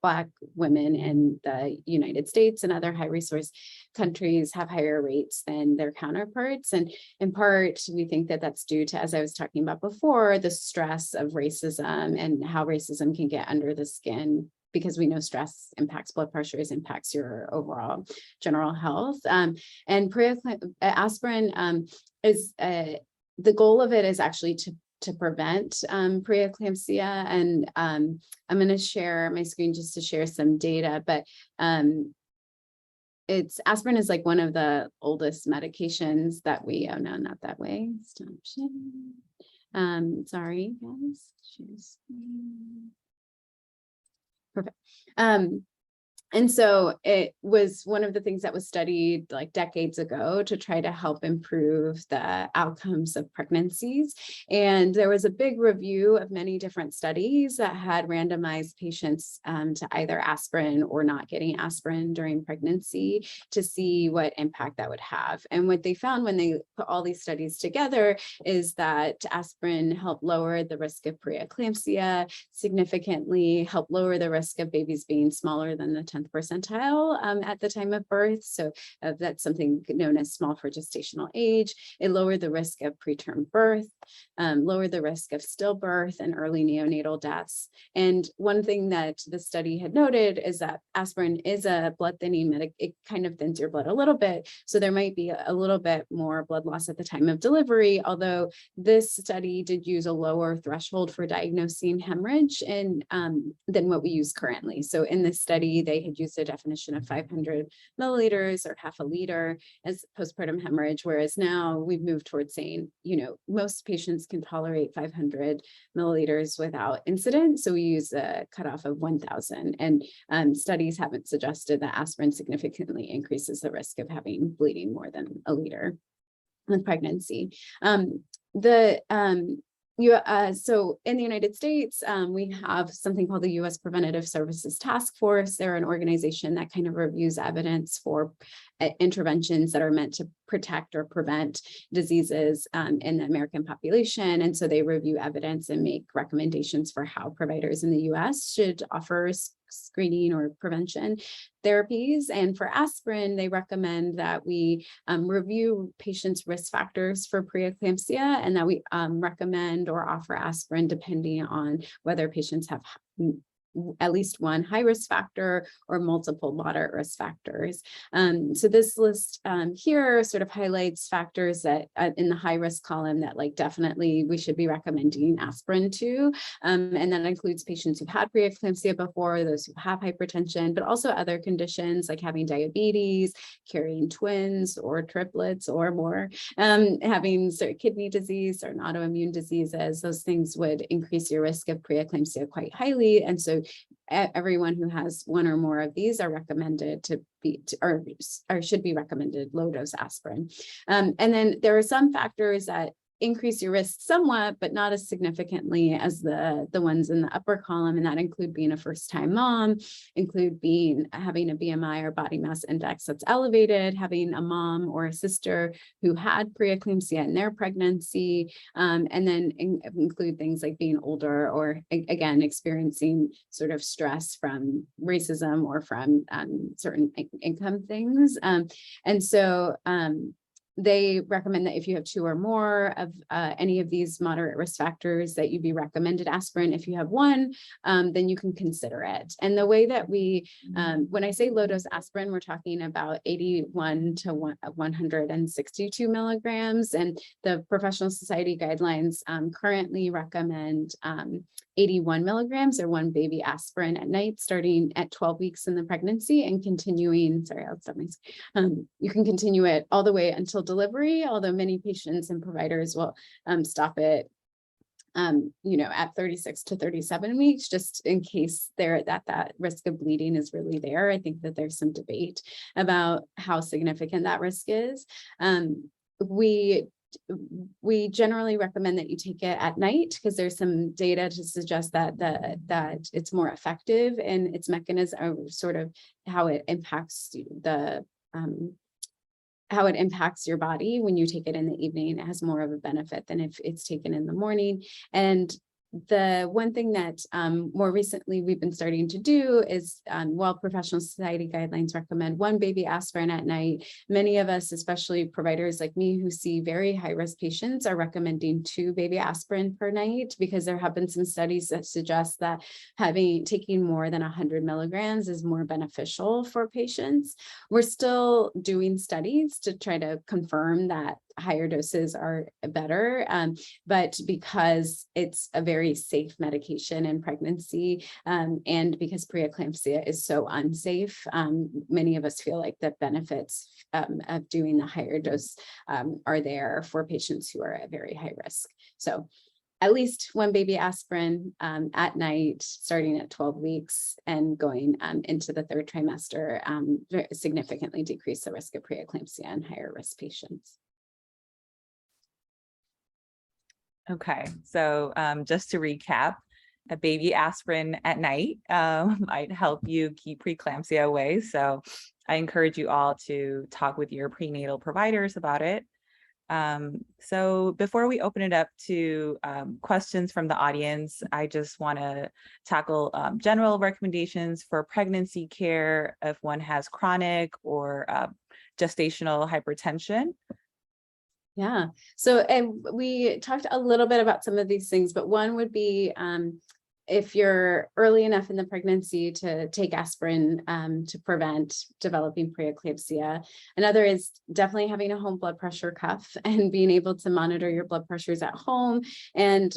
Black women in the United States and other high resource countries, have higher rates than their counterparts. And in part, we think that that's due to, as I was talking about before, the stress of racism and how racism can get under the skin, because we know stress impacts blood pressures, impacts your overall general health. And aspirin is the goal of it is actually to prevent preeclampsia. And I'm going to share my screen just to share some data, but aspirin is like one of the oldest medications that we, oh no, not that way. Stop sharing. Sorry, guys. Share screen. Perfect. And so it was one of the things that was studied like decades ago to try to help improve the outcomes of pregnancies. And there was a big review of many different studies that had randomized patients to either aspirin or not getting aspirin during pregnancy to see what impact that would have. And what they found when they put all these studies together is that aspirin helped lower the risk of preeclampsia, significantly helped lower the risk of babies being smaller than the 10th percentile at the time of birth. So that's something known as small for gestational age. It lowered the risk of preterm birth, lowered the risk of stillbirth and early neonatal deaths. And one thing that the study had noted is that aspirin is a blood thinning medic. It kind of thins your blood a little bit. So there might be a little bit more blood loss at the time of delivery, although this study did use a lower threshold for diagnosing hemorrhage and than what we use currently. So in this study, they had used a definition of 500 milliliters or half a liter as postpartum hemorrhage, whereas now we've moved towards saying, most patients can tolerate 500 milliliters without incident. So we use a cutoff of 1,000. And studies haven't suggested that aspirin significantly increases the risk of having bleeding more than a liter with pregnancy. So in the United States, we have something called the U.S. Preventative Services Task Force. They're an organization that kind of reviews evidence for interventions that are meant to protect or prevent diseases in the American population. And so they review evidence and make recommendations for how providers in the U.S. should offer screening or prevention therapies. And for aspirin, they recommend that we review patients' risk factors for preeclampsia and that we recommend or offer aspirin depending on whether patients have at least one high risk factor or multiple moderate risk factors. So this list here sort of highlights factors that in the high risk column that like definitely we should be recommending aspirin to. And that includes patients who've had preeclampsia before, those who have hypertension, but also other conditions like having diabetes, carrying twins or triplets or more, having kidney disease or autoimmune diseases. Those things would increase your risk of preeclampsia quite highly. And so everyone who has one or more of these are recommended to be, or should be recommended low dose aspirin. And then there are some factors that increase your risk somewhat, but not as significantly as the ones in the upper column. And that include being a first-time mom, include having a BMI or body mass index that's elevated, having a mom or a sister who had preeclampsia in their pregnancy, and then include things like being older or again, experiencing sort of stress from racism or from certain income things. And so they recommend that if you have two or more of any of these moderate risk factors that you be recommended aspirin. If you have one, then you can consider it. And the way that we, when I say low dose aspirin, we're talking about 81 to 162 milligrams. And the Professional Society guidelines currently recommend 81 milligrams or one baby aspirin at night, starting at 12 weeks in the pregnancy and continuing, sorry, I'll stop my, you can continue it all the way until delivery, although many patients and providers will stop it at 36 to 37 weeks, just in case that risk of bleeding is really there. I think that there's some debate about how significant that risk is. We generally recommend that you take it at night because there's some data to suggest that it's more effective in its mechanism, sort of how it impacts your body. When you take it in the evening, it has more of a benefit than if it's taken in the morning. And the one thing that more recently we've been starting to do is, while professional society guidelines recommend 1 baby aspirin at night, many of us, especially providers like me who see very high risk patients, are recommending 2 baby aspirin per night, because there have been some studies that suggest that taking more than 100 milligrams is more beneficial for patients. We're still doing studies to try to confirm that higher doses are better, but because it's a very safe medication in pregnancy, and because preeclampsia is so unsafe, many of us feel like the benefits of doing the higher dose are there for patients who are at very high risk. So at least 1 baby aspirin at night, starting at 12 weeks and going into the 3rd trimester, significantly decrease the risk of preeclampsia in higher risk patients. Okay, so just to recap, a baby aspirin at night might help you keep preeclampsia away. So I encourage you all to talk with your prenatal providers about it. So before we open it up to questions from the audience, I just want to tackle general recommendations for pregnancy care if one has chronic or gestational hypertension. Yeah. So, and we talked a little bit about some of these things, but one would be if you're early enough in the pregnancy to take aspirin to prevent developing preeclampsia. Another is definitely having a home blood pressure cuff and being able to monitor your blood pressures at home. And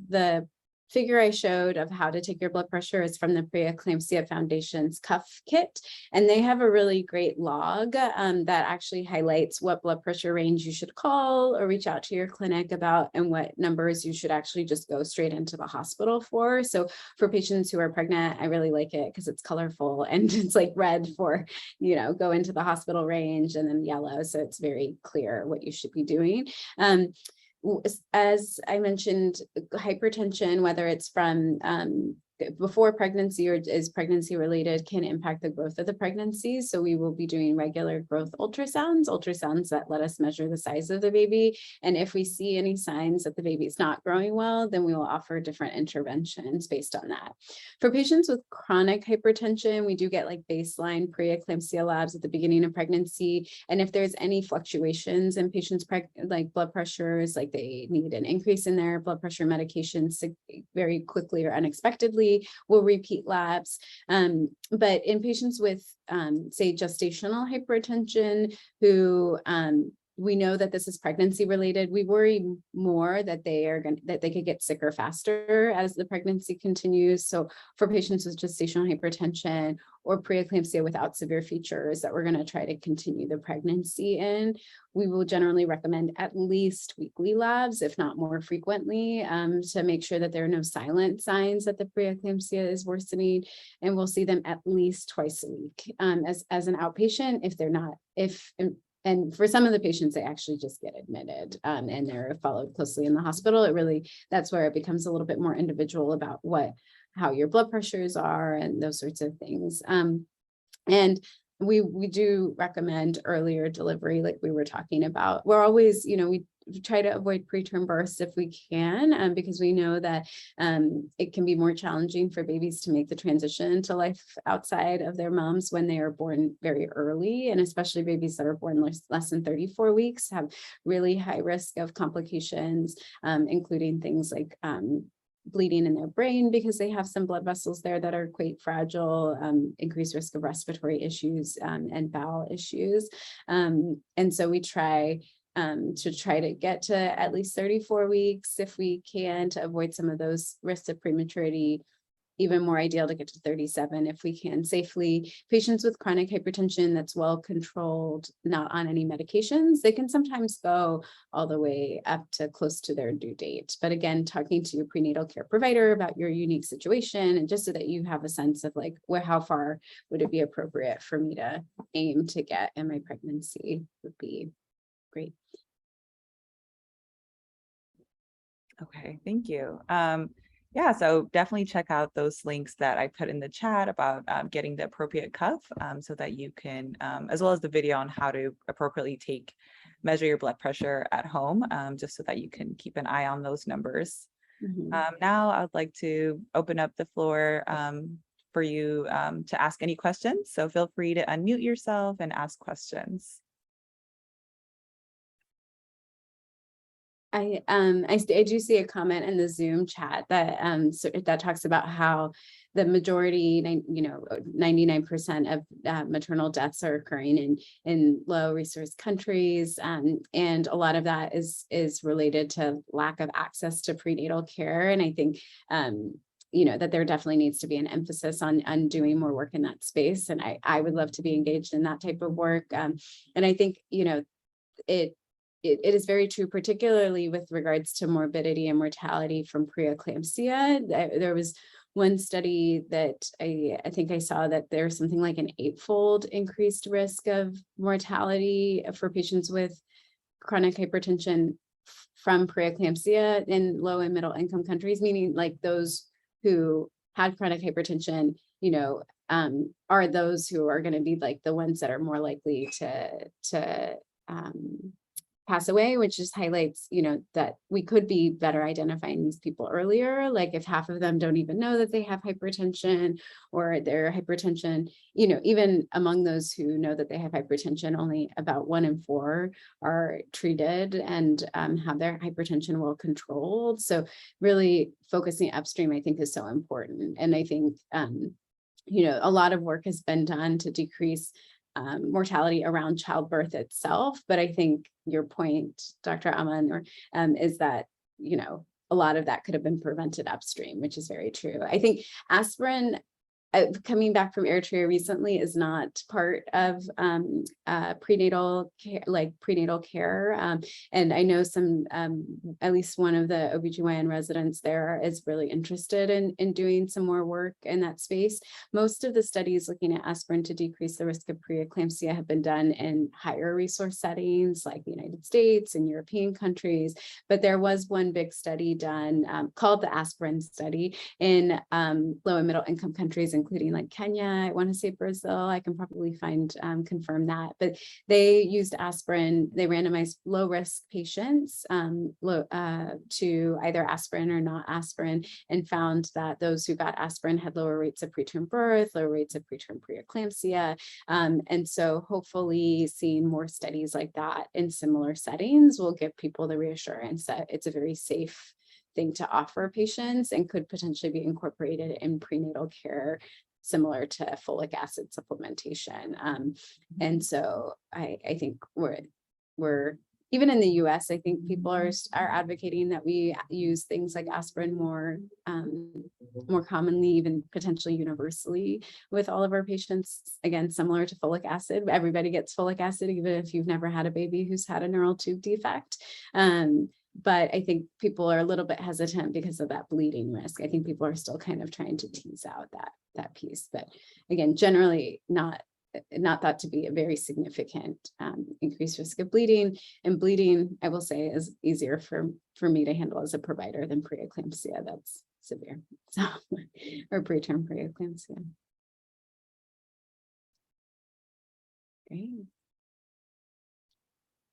the figure I showed of how to take your blood pressure is from the Preeclampsia Foundation's cuff kit. And they have a really great log that actually highlights what blood pressure range you should call or reach out to your clinic about, and what numbers you should actually just go straight into the hospital for. So for patients who are pregnant, I really like it because it's colorful and it's like red for, go into the hospital range, and then yellow. So it's very clear what you should be doing. As I mentioned, hypertension, whether it's from before pregnancy or is pregnancy related, can impact the growth of the pregnancy. So we will be doing regular growth ultrasounds that let us measure the size of the baby. And if we see any signs that the baby is not growing well, then we will offer different interventions based on that. For patients with chronic hypertension, we do get like baseline preeclampsia labs at the beginning of pregnancy. And if there's any fluctuations in patients' like blood pressures, like they need an increase in their blood pressure medications very quickly or unexpectedly, we'll repeat labs. But in patients with, say, gestational hypertension who we know that this is pregnancy related, we worry more that they could get sicker faster as the pregnancy continues. So for patients with gestational hypertension or preeclampsia without severe features that we're going to try to continue the pregnancy in, we will generally recommend at least weekly labs, if not more frequently, to make sure that there are no silent signs that the preeclampsia is worsening. And we'll see them at least twice a week as an outpatient if they're not, and for some of the patients, they actually just get admitted and they're followed closely in the hospital. That's where it becomes a little bit more individual about how your blood pressures are and those sorts of things. And we do recommend earlier delivery, like we were talking about. We're always, we try to avoid preterm births if we can, because we know that it can be more challenging for babies to make the transition to life outside of their moms when they are born very early, and especially babies that are born less than 34 weeks have really high risk of complications, including things like bleeding in their brain because they have some blood vessels there that are quite fragile, increased risk of respiratory issues and bowel issues. And so we try to get to at least 34 weeks if we can, to avoid some of those risks of prematurity, even more ideal to get to 37 if we can safely. Patients with chronic hypertension that's well controlled, not on any medications, they can sometimes go all the way up to close to their due date. But again, talking to your prenatal care provider about your unique situation, and just so that you have a sense of like, how far would it be appropriate for me to aim to get in my pregnancy would be great. Okay, thank you. Yeah, so definitely check out those links that I put in the chat about getting the appropriate cuff so that you can, as well as the video on how to appropriately measure your blood pressure at home, just so that you can keep an eye on those numbers. Now I would like to open up the floor for you to ask any questions. So feel free to unmute yourself and ask questions. I do see a comment in the Zoom chat that that talks about how the majority, 99% of maternal deaths are occurring in low resource countries, and a lot of that is related to lack of access to prenatal care. And I think that there definitely needs to be an emphasis on doing more work in that space. And I would love to be engaged in that type of work. And I think it is very true, particularly with regards to morbidity and mortality from preeclampsia. There was one study that I think I saw that there's something like an 8-fold increased risk of mortality for patients with chronic hypertension from preeclampsia in low and middle income countries, meaning like those who had chronic hypertension, are those who are going to be like the ones that are more likely to pass away, which just highlights, that we could be better identifying these people earlier. Like if half of them don't even know that they have hypertension, or their hypertension, even among those who know that they have hypertension, only about 1 in 4 are treated and have their hypertension well controlled. So really focusing upstream, I think, is so important. And I think, a lot of work has been done to decrease mortality around childbirth itself. But I think your point, Dr. Aman, is that, a lot of that could have been prevented upstream, which is very true. I think aspirin, coming back from Eritrea recently, is not part of prenatal care, and I know some, at least one of the OBGYN residents there is really interested in doing some more work in that space. Most of the studies looking at aspirin to decrease the risk of preeclampsia have been done in higher resource settings like the United States and European countries, but there was one big study done called the aspirin study in low and middle income countries, including like Kenya, I want to say Brazil, I can probably confirm that, but they used aspirin. They randomized low risk patients to either aspirin or not aspirin, and found that those who got aspirin had lower rates of preterm birth, lower rates of preterm preeclampsia. And so hopefully seeing more studies like that in similar settings will give people the reassurance that it's a very safe thing to offer patients and could potentially be incorporated in prenatal care, similar to folic acid supplementation. And so I think we're even in the US, I think people are advocating that we use things like aspirin more commonly, even potentially universally, with all of our patients. Again, similar to folic acid, everybody gets folic acid, even if you've never had a baby who's had a neural tube defect. But I think people are a little bit hesitant because of that bleeding risk. I think people are still kind of trying to tease out that piece. But again, generally not thought to be a very significant increased risk of bleeding. And bleeding, I will say, is easier for me to handle as a provider than preeclampsia. That's severe. So, or preterm preeclampsia. Great.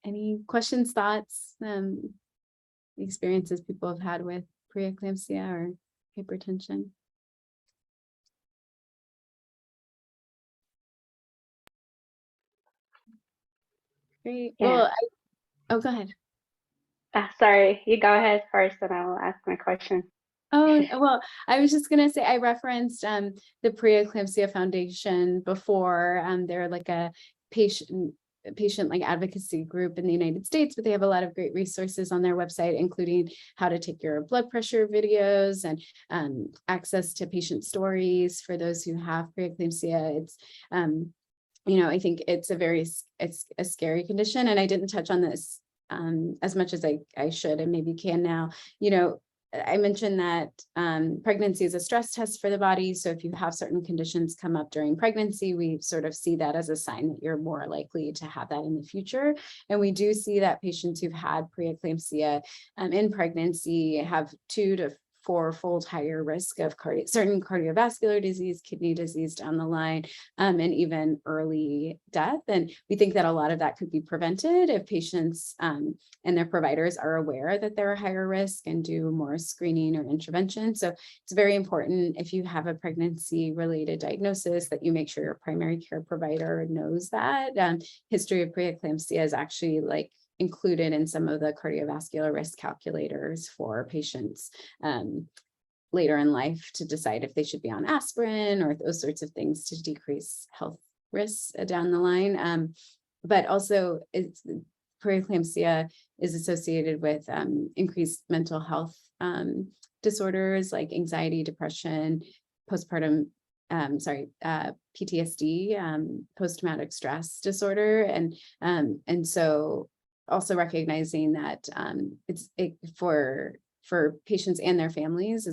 Any questions, thoughts, experiences people have had with preeclampsia or hypertension? Great. Yeah. Well, go ahead. Sorry, you go ahead first and I will ask my question. Oh, well, I was just going to say, I referenced the Preeclampsia Foundation before. They're like a patient patient like advocacy group in the United States, but they have a lot of great resources on their website, including how to take your blood pressure videos and access to patient stories for those who have preeclampsia. It's, I think it's a scary condition, and I didn't touch on this as much as I should, and maybe can now. I mentioned that pregnancy is a stress test for the body. So if you have certain conditions come up during pregnancy, we sort of see that as a sign that you're more likely to have that in the future. And we do see that patients who've had preeclampsia in pregnancy have 2 to 4-fold higher risk of certain cardiovascular disease, kidney disease down the line, and even early death. And we think that a lot of that could be prevented if patients and their providers are aware that they're a higher risk and do more screening or intervention. So it's very important, if you have a pregnancy-related diagnosis, that you make sure your primary care provider knows that. History of preeclampsia is actually included in some of the cardiovascular risk calculators for patients later in life to decide if they should be on aspirin or those sorts of things to decrease health risks down the line. But also preeclampsia is associated with increased mental health disorders like anxiety, depression, postpartum PTSD, post-traumatic stress disorder. And so also recognizing that for patients and their families,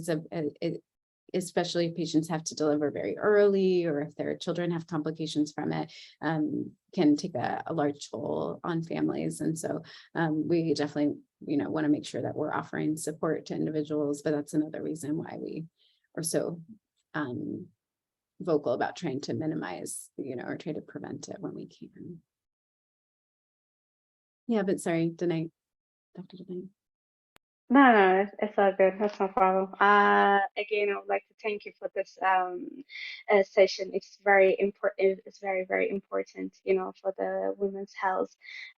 especially if patients have to deliver very early or if their children have complications from it, can take a large toll on families. And so we definitely, want to make sure that we're offering support to individuals, but that's another reason why we are so vocal about trying to minimize, or try to prevent it when we can. Yeah, but sorry, Danae, Dr. Danae. No, it's all good. That's no problem. Again, I would like to thank you for this session. It's very important. It's very, very important, for the women's health.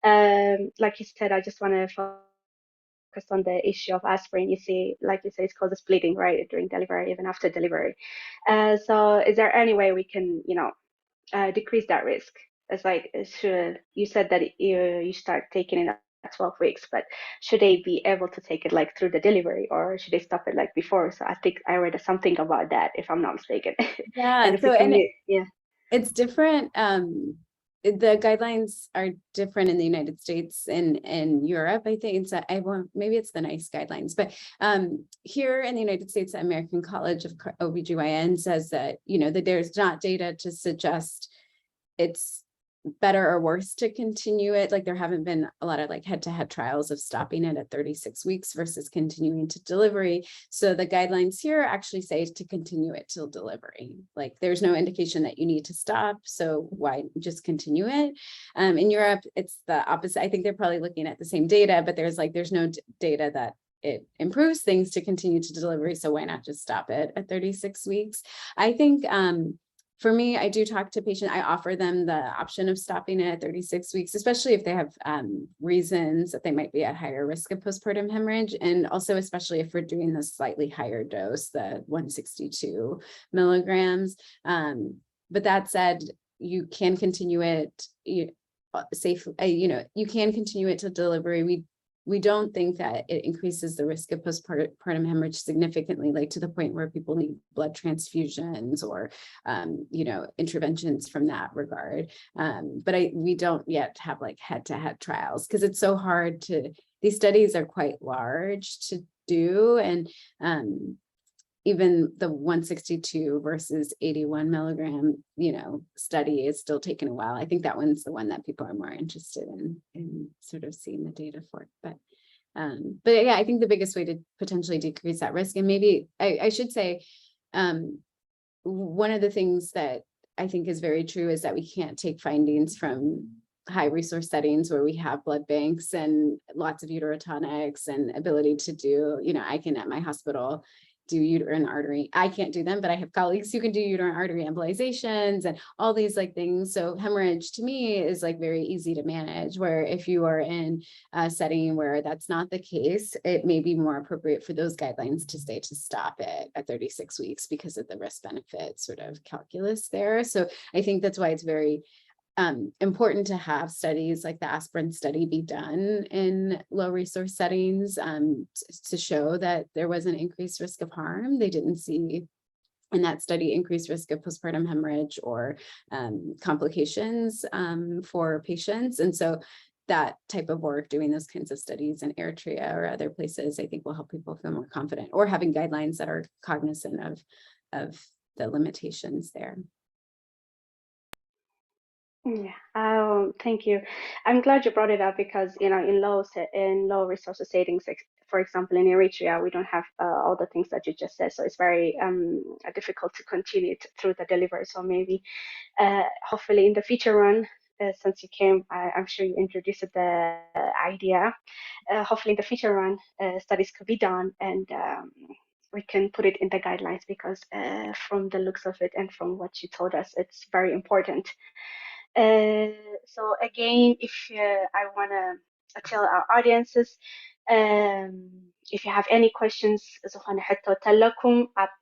Like you said, I just want to focus on the issue of aspirin. You see, like you said, it causes bleeding, right, during delivery, even after delivery. So is there any way we can, decrease that risk? It's like, you said that you start taking it at 12 weeks, but should they be able to take it through the delivery, or should they stop it before? So I think I read something about that, if I'm not mistaken. Yeah, And if we can, yeah, it's different. The guidelines are different in the United States and Europe. I think maybe it's the NICE guidelines, but here in the United States, the American College of OBGYN says that, that there's not data to suggest it's better or worse to continue it. There haven't been a lot of head-to-head trials of stopping it at 36 weeks versus continuing to delivery. So the guidelines here actually say to continue it till delivery. There's no indication that you need to stop, so why just continue it? In Europe, it's the opposite. I think they're probably looking at the same data, but there's no data that it improves things to continue to delivery, so why not just stop it at 36 weeks? I think for me, I do talk to patients. I offer them the option of stopping it at 36 weeks, especially if they have reasons that they might be at higher risk of postpartum hemorrhage. And also, especially if we're doing the slightly higher dose, the 162 milligrams. But that said, you can continue it safely. You can continue it to delivery. We don't think that it increases the risk of postpartum hemorrhage significantly, to the point where people need blood transfusions or, interventions from that regard. But we don't yet have head-to-head trials because it's so hard these studies are quite large to do. And even the 162 versus 81 milligram, study is still taking a while. I think that one's the one that people are more interested in sort of seeing the data for. But yeah, I think the biggest way to potentially decrease that risk, and maybe I should say, one of the things that I think is very true is that we can't take findings from high resource settings where we have blood banks and lots of uterotonics and ability to do, I can at my hospital do uterine artery. I can't do them, but I have colleagues who can do uterine artery embolizations and all these things. So hemorrhage to me is very easy to manage, where if you are in a setting where that's not the case, it may be more appropriate for those guidelines to say to stop it at 36 weeks because of the risk benefit sort of calculus there. So I think that's why it's very important to have studies like the aspirin study be done in low resource settings to show that there was an increased risk of harm. They didn't see in that study increased risk of postpartum hemorrhage or complications for patients. And so that type of work, doing those kinds of studies in Eritrea or other places, I think will help people feel more confident, or having guidelines that are cognizant of the limitations there. Yeah, thank you. I'm glad you brought it up because, in low resource settings, for example, in Eritrea, we don't have all the things that you just said. So it's very difficult to continue through the delivery. So maybe, hopefully in the future run, since you came, I'm sure you introduced the idea. Hopefully in the future run, studies could be done, and we can put it in the guidelines because from the looks of it and from what you told us, it's very important. So again, if I want to tell our audiences, if you have any questions ዝኾነ ሕቶታ ኣለኩም ኣብ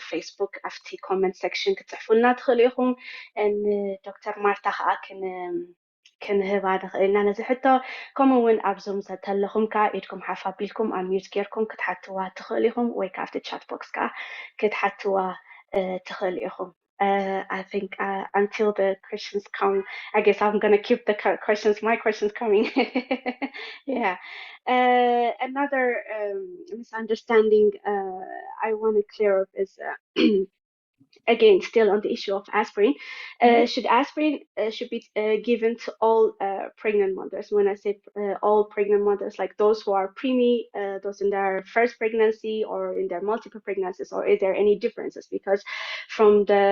ፌስቡክ ኣብቲ ኮመንት ሴክሽን ክትፅሕፉልና ትኽእሉ ኢኹም ዶክተር ማርታ ከዓ ክንህባ ንኽእል ኢና ነዚ ሕቶ ከምኡ እውን ኣብ ዞም ተለኹም ከዓ ኢድኩም ሓፍ ኣቢልኩም ኣሚዩት ጌርኩም ክትሓትዋ ትኽእል ኢኹም ወይ ከዓ ኣብቲ ቻት ቦክስ ከዓ ክትሓትዋ ትኽእል ኢኹም I think until the questions come, I guess I'm going to keep my questions coming. Yeah. Another misunderstanding I want to clear up is, again, still on the issue of aspirin. Should aspirin should be given to all pregnant mothers? When I say all pregnant mothers, like those who are preemie, those in their first pregnancy or in their multiple pregnancies, or is there any differences? Because from the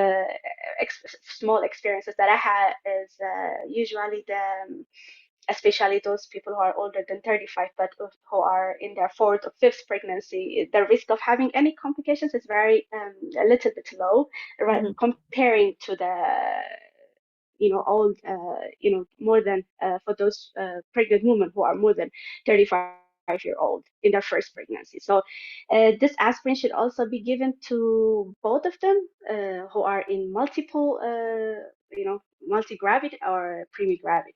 small experiences that I had, is usually especially those people who are older than 35, but who are in their fourth or fifth pregnancy, the risk of having any complications is very a little bit low, right? Comparing to the old, more than for those pregnant women who are more than 35-year-old in their first pregnancy. So this aspirin should also be given to both of them who are in multiple, multi-gravid or preemie-gravid.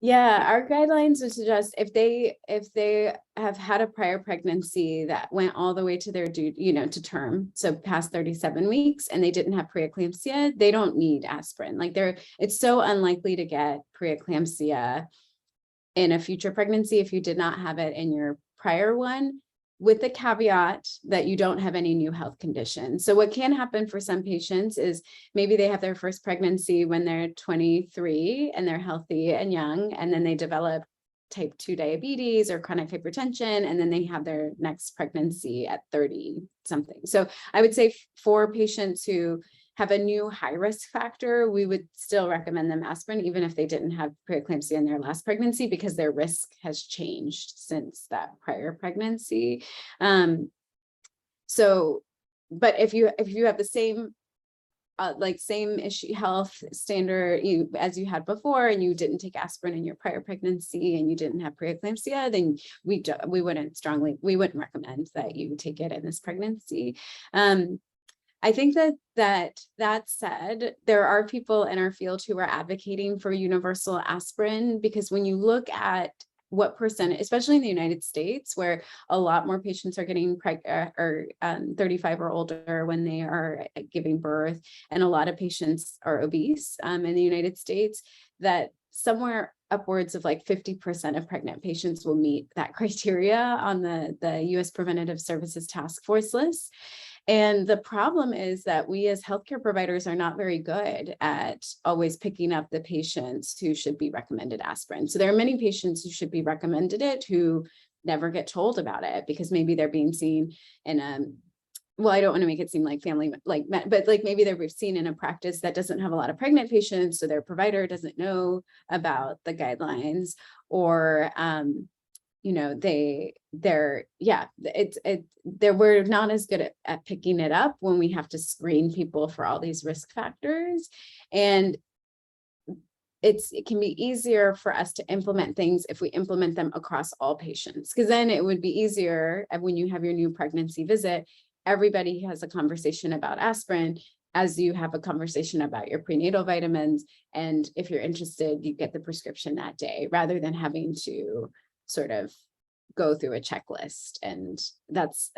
Yeah, our guidelines would suggest if they have had a prior pregnancy that went all the way to their due, to term, so past 37 weeks, and they didn't have preeclampsia, they don't need aspirin. Like it's so unlikely to get preeclampsia in a future pregnancy if you did not have it in your prior one, with the caveat that you don't have any new health conditions. So what can happen for some patients is maybe they have their first pregnancy when they're 23 and they're healthy and young, and then they develop type 2 diabetes or chronic hypertension, and then they have their next pregnancy at 30 something. So I would say for patients who have a new high risk factor, we would still recommend them aspirin, even if they didn't have preeclampsia in their last pregnancy, because their risk has changed since that prior pregnancy. But if you have the same same issue, health standard as you had before, and you didn't take aspirin in your prior pregnancy and you didn't have preeclampsia, then we wouldn't recommend that you take it in this pregnancy. I think that said, there are people in our field who are advocating for universal aspirin, because when you look at what percent, especially in the United States, where a lot more patients are getting 35 or older when they are giving birth, and a lot of patients are obese in the United States, that somewhere upwards of like 50% of pregnant patients will meet that criteria on the U.S. Preventative Services Task Force list. And the problem is that we as healthcare providers are not very good at always picking up the patients who should be recommended aspirin. So there are many patients who should be recommended it who never get told about it, because maybe they're being seen in I don't want to make it seem like family, but maybe they're seen in a practice that doesn't have a lot of pregnant patients, so their provider doesn't know about the guidelines, or we're not as good at picking it up when we have to screen people for all these risk factors. And it can be easier for us to implement things if we implement them across all patients, because then it would be easier when you have your new pregnancy visit, everybody has a conversation about aspirin, as you have a conversation about your prenatal vitamins, and if you're interested, you get the prescription that day rather than having to sort of go through a checklist. And that's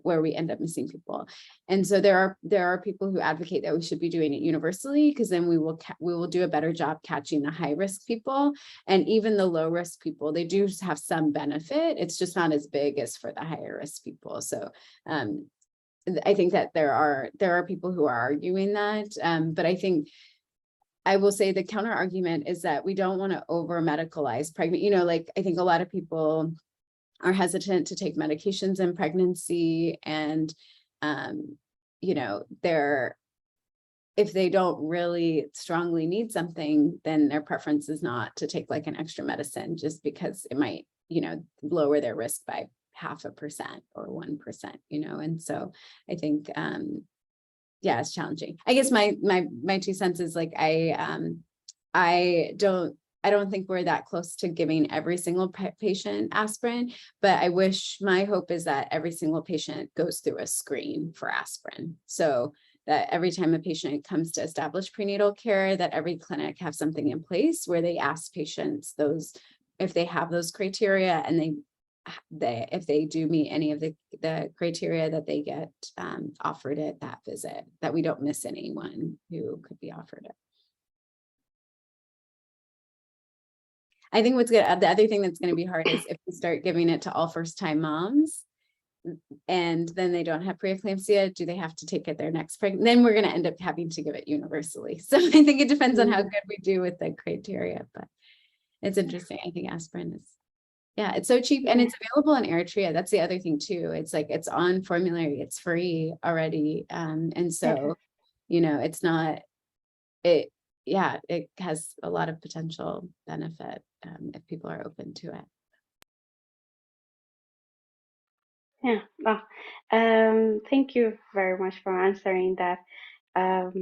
where we end up missing people. And so there are people who advocate that we should be doing it universally, because then we will do a better job catching the high risk people, and even the low risk people. They do have some benefit. It's just not as big as for the higher risk people. So I think that there are people who are arguing that, but I think I will say the counter argument is that we don't want to over medicalize pregnant. You know, like I think a lot of people are hesitant to take medications in pregnancy, and you know, if they don't really strongly need something, then their preference is not to take like an extra medicine just because it might, you know, lower their risk by 0.5% or 1%, you know. And so I think yeah, it's challenging. I guess my 2 cents is like I don't think we're that close to giving every single patient aspirin, but I wish, my hope is that every single patient goes through a screen for aspirin, so that every time a patient comes to establish prenatal care, that every clinic have something in place where they ask patients those, if they have those criteria, and if they do meet any of the criteria, that they get offered it that visit, that we don't miss anyone who could be offered it. I think what's good, the other thing that's going to be hard is if we start giving it to all first-time moms, and then they don't have preeclampsia, do they have to take it their next pregnant? Then we're going to end up having to give it universally. So I think it depends on how good we do with the criteria, but it's interesting. I think aspirin is, yeah, it's so cheap, and it's available in Eritrea. That's the other thing too. It's like, it's on formulary, it's free already. And so, you know, it's not, it has a lot of potential benefit if people are open to it. Yeah. Thank you very much for answering that. I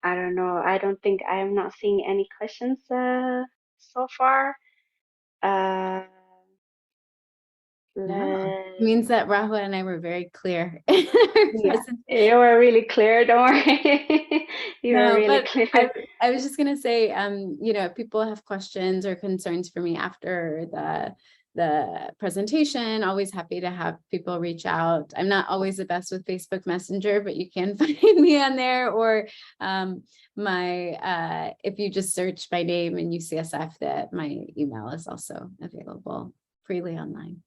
don't know. I don't think I am not seeing any questions so far. No, it means that Rahua and I were very clear. Yeah, you were really clear. Don't worry. You were really clear. I was just gonna say, you know, if people have questions or concerns for me after the presentation, always happy to have people reach out. I'm not always the best with Facebook Messenger, but you can find me on there, or if you just search my name in UCSF, that my email is also available freely online.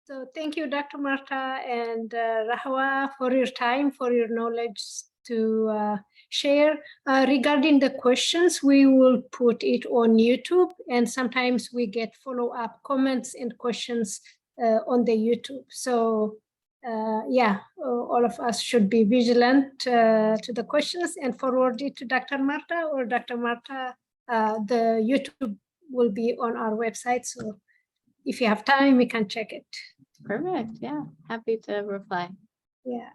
So thank you, Dr. Marta and Rahwa, for your time, for your knowledge to share. Regarding the questions, we will put it on YouTube, and sometimes we get follow-up comments and questions on the YouTube. So yeah, all of us should be vigilant to the questions and forward it to Dr. Marta, or Dr. Marta. The YouTube will be on our website, so if you have time, we can check it. Perfect. Yeah, happy to reply. Yeah.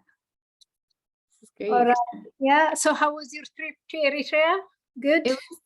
This is great. All right. Yeah. So how was your trip to Eritrea? Good. It was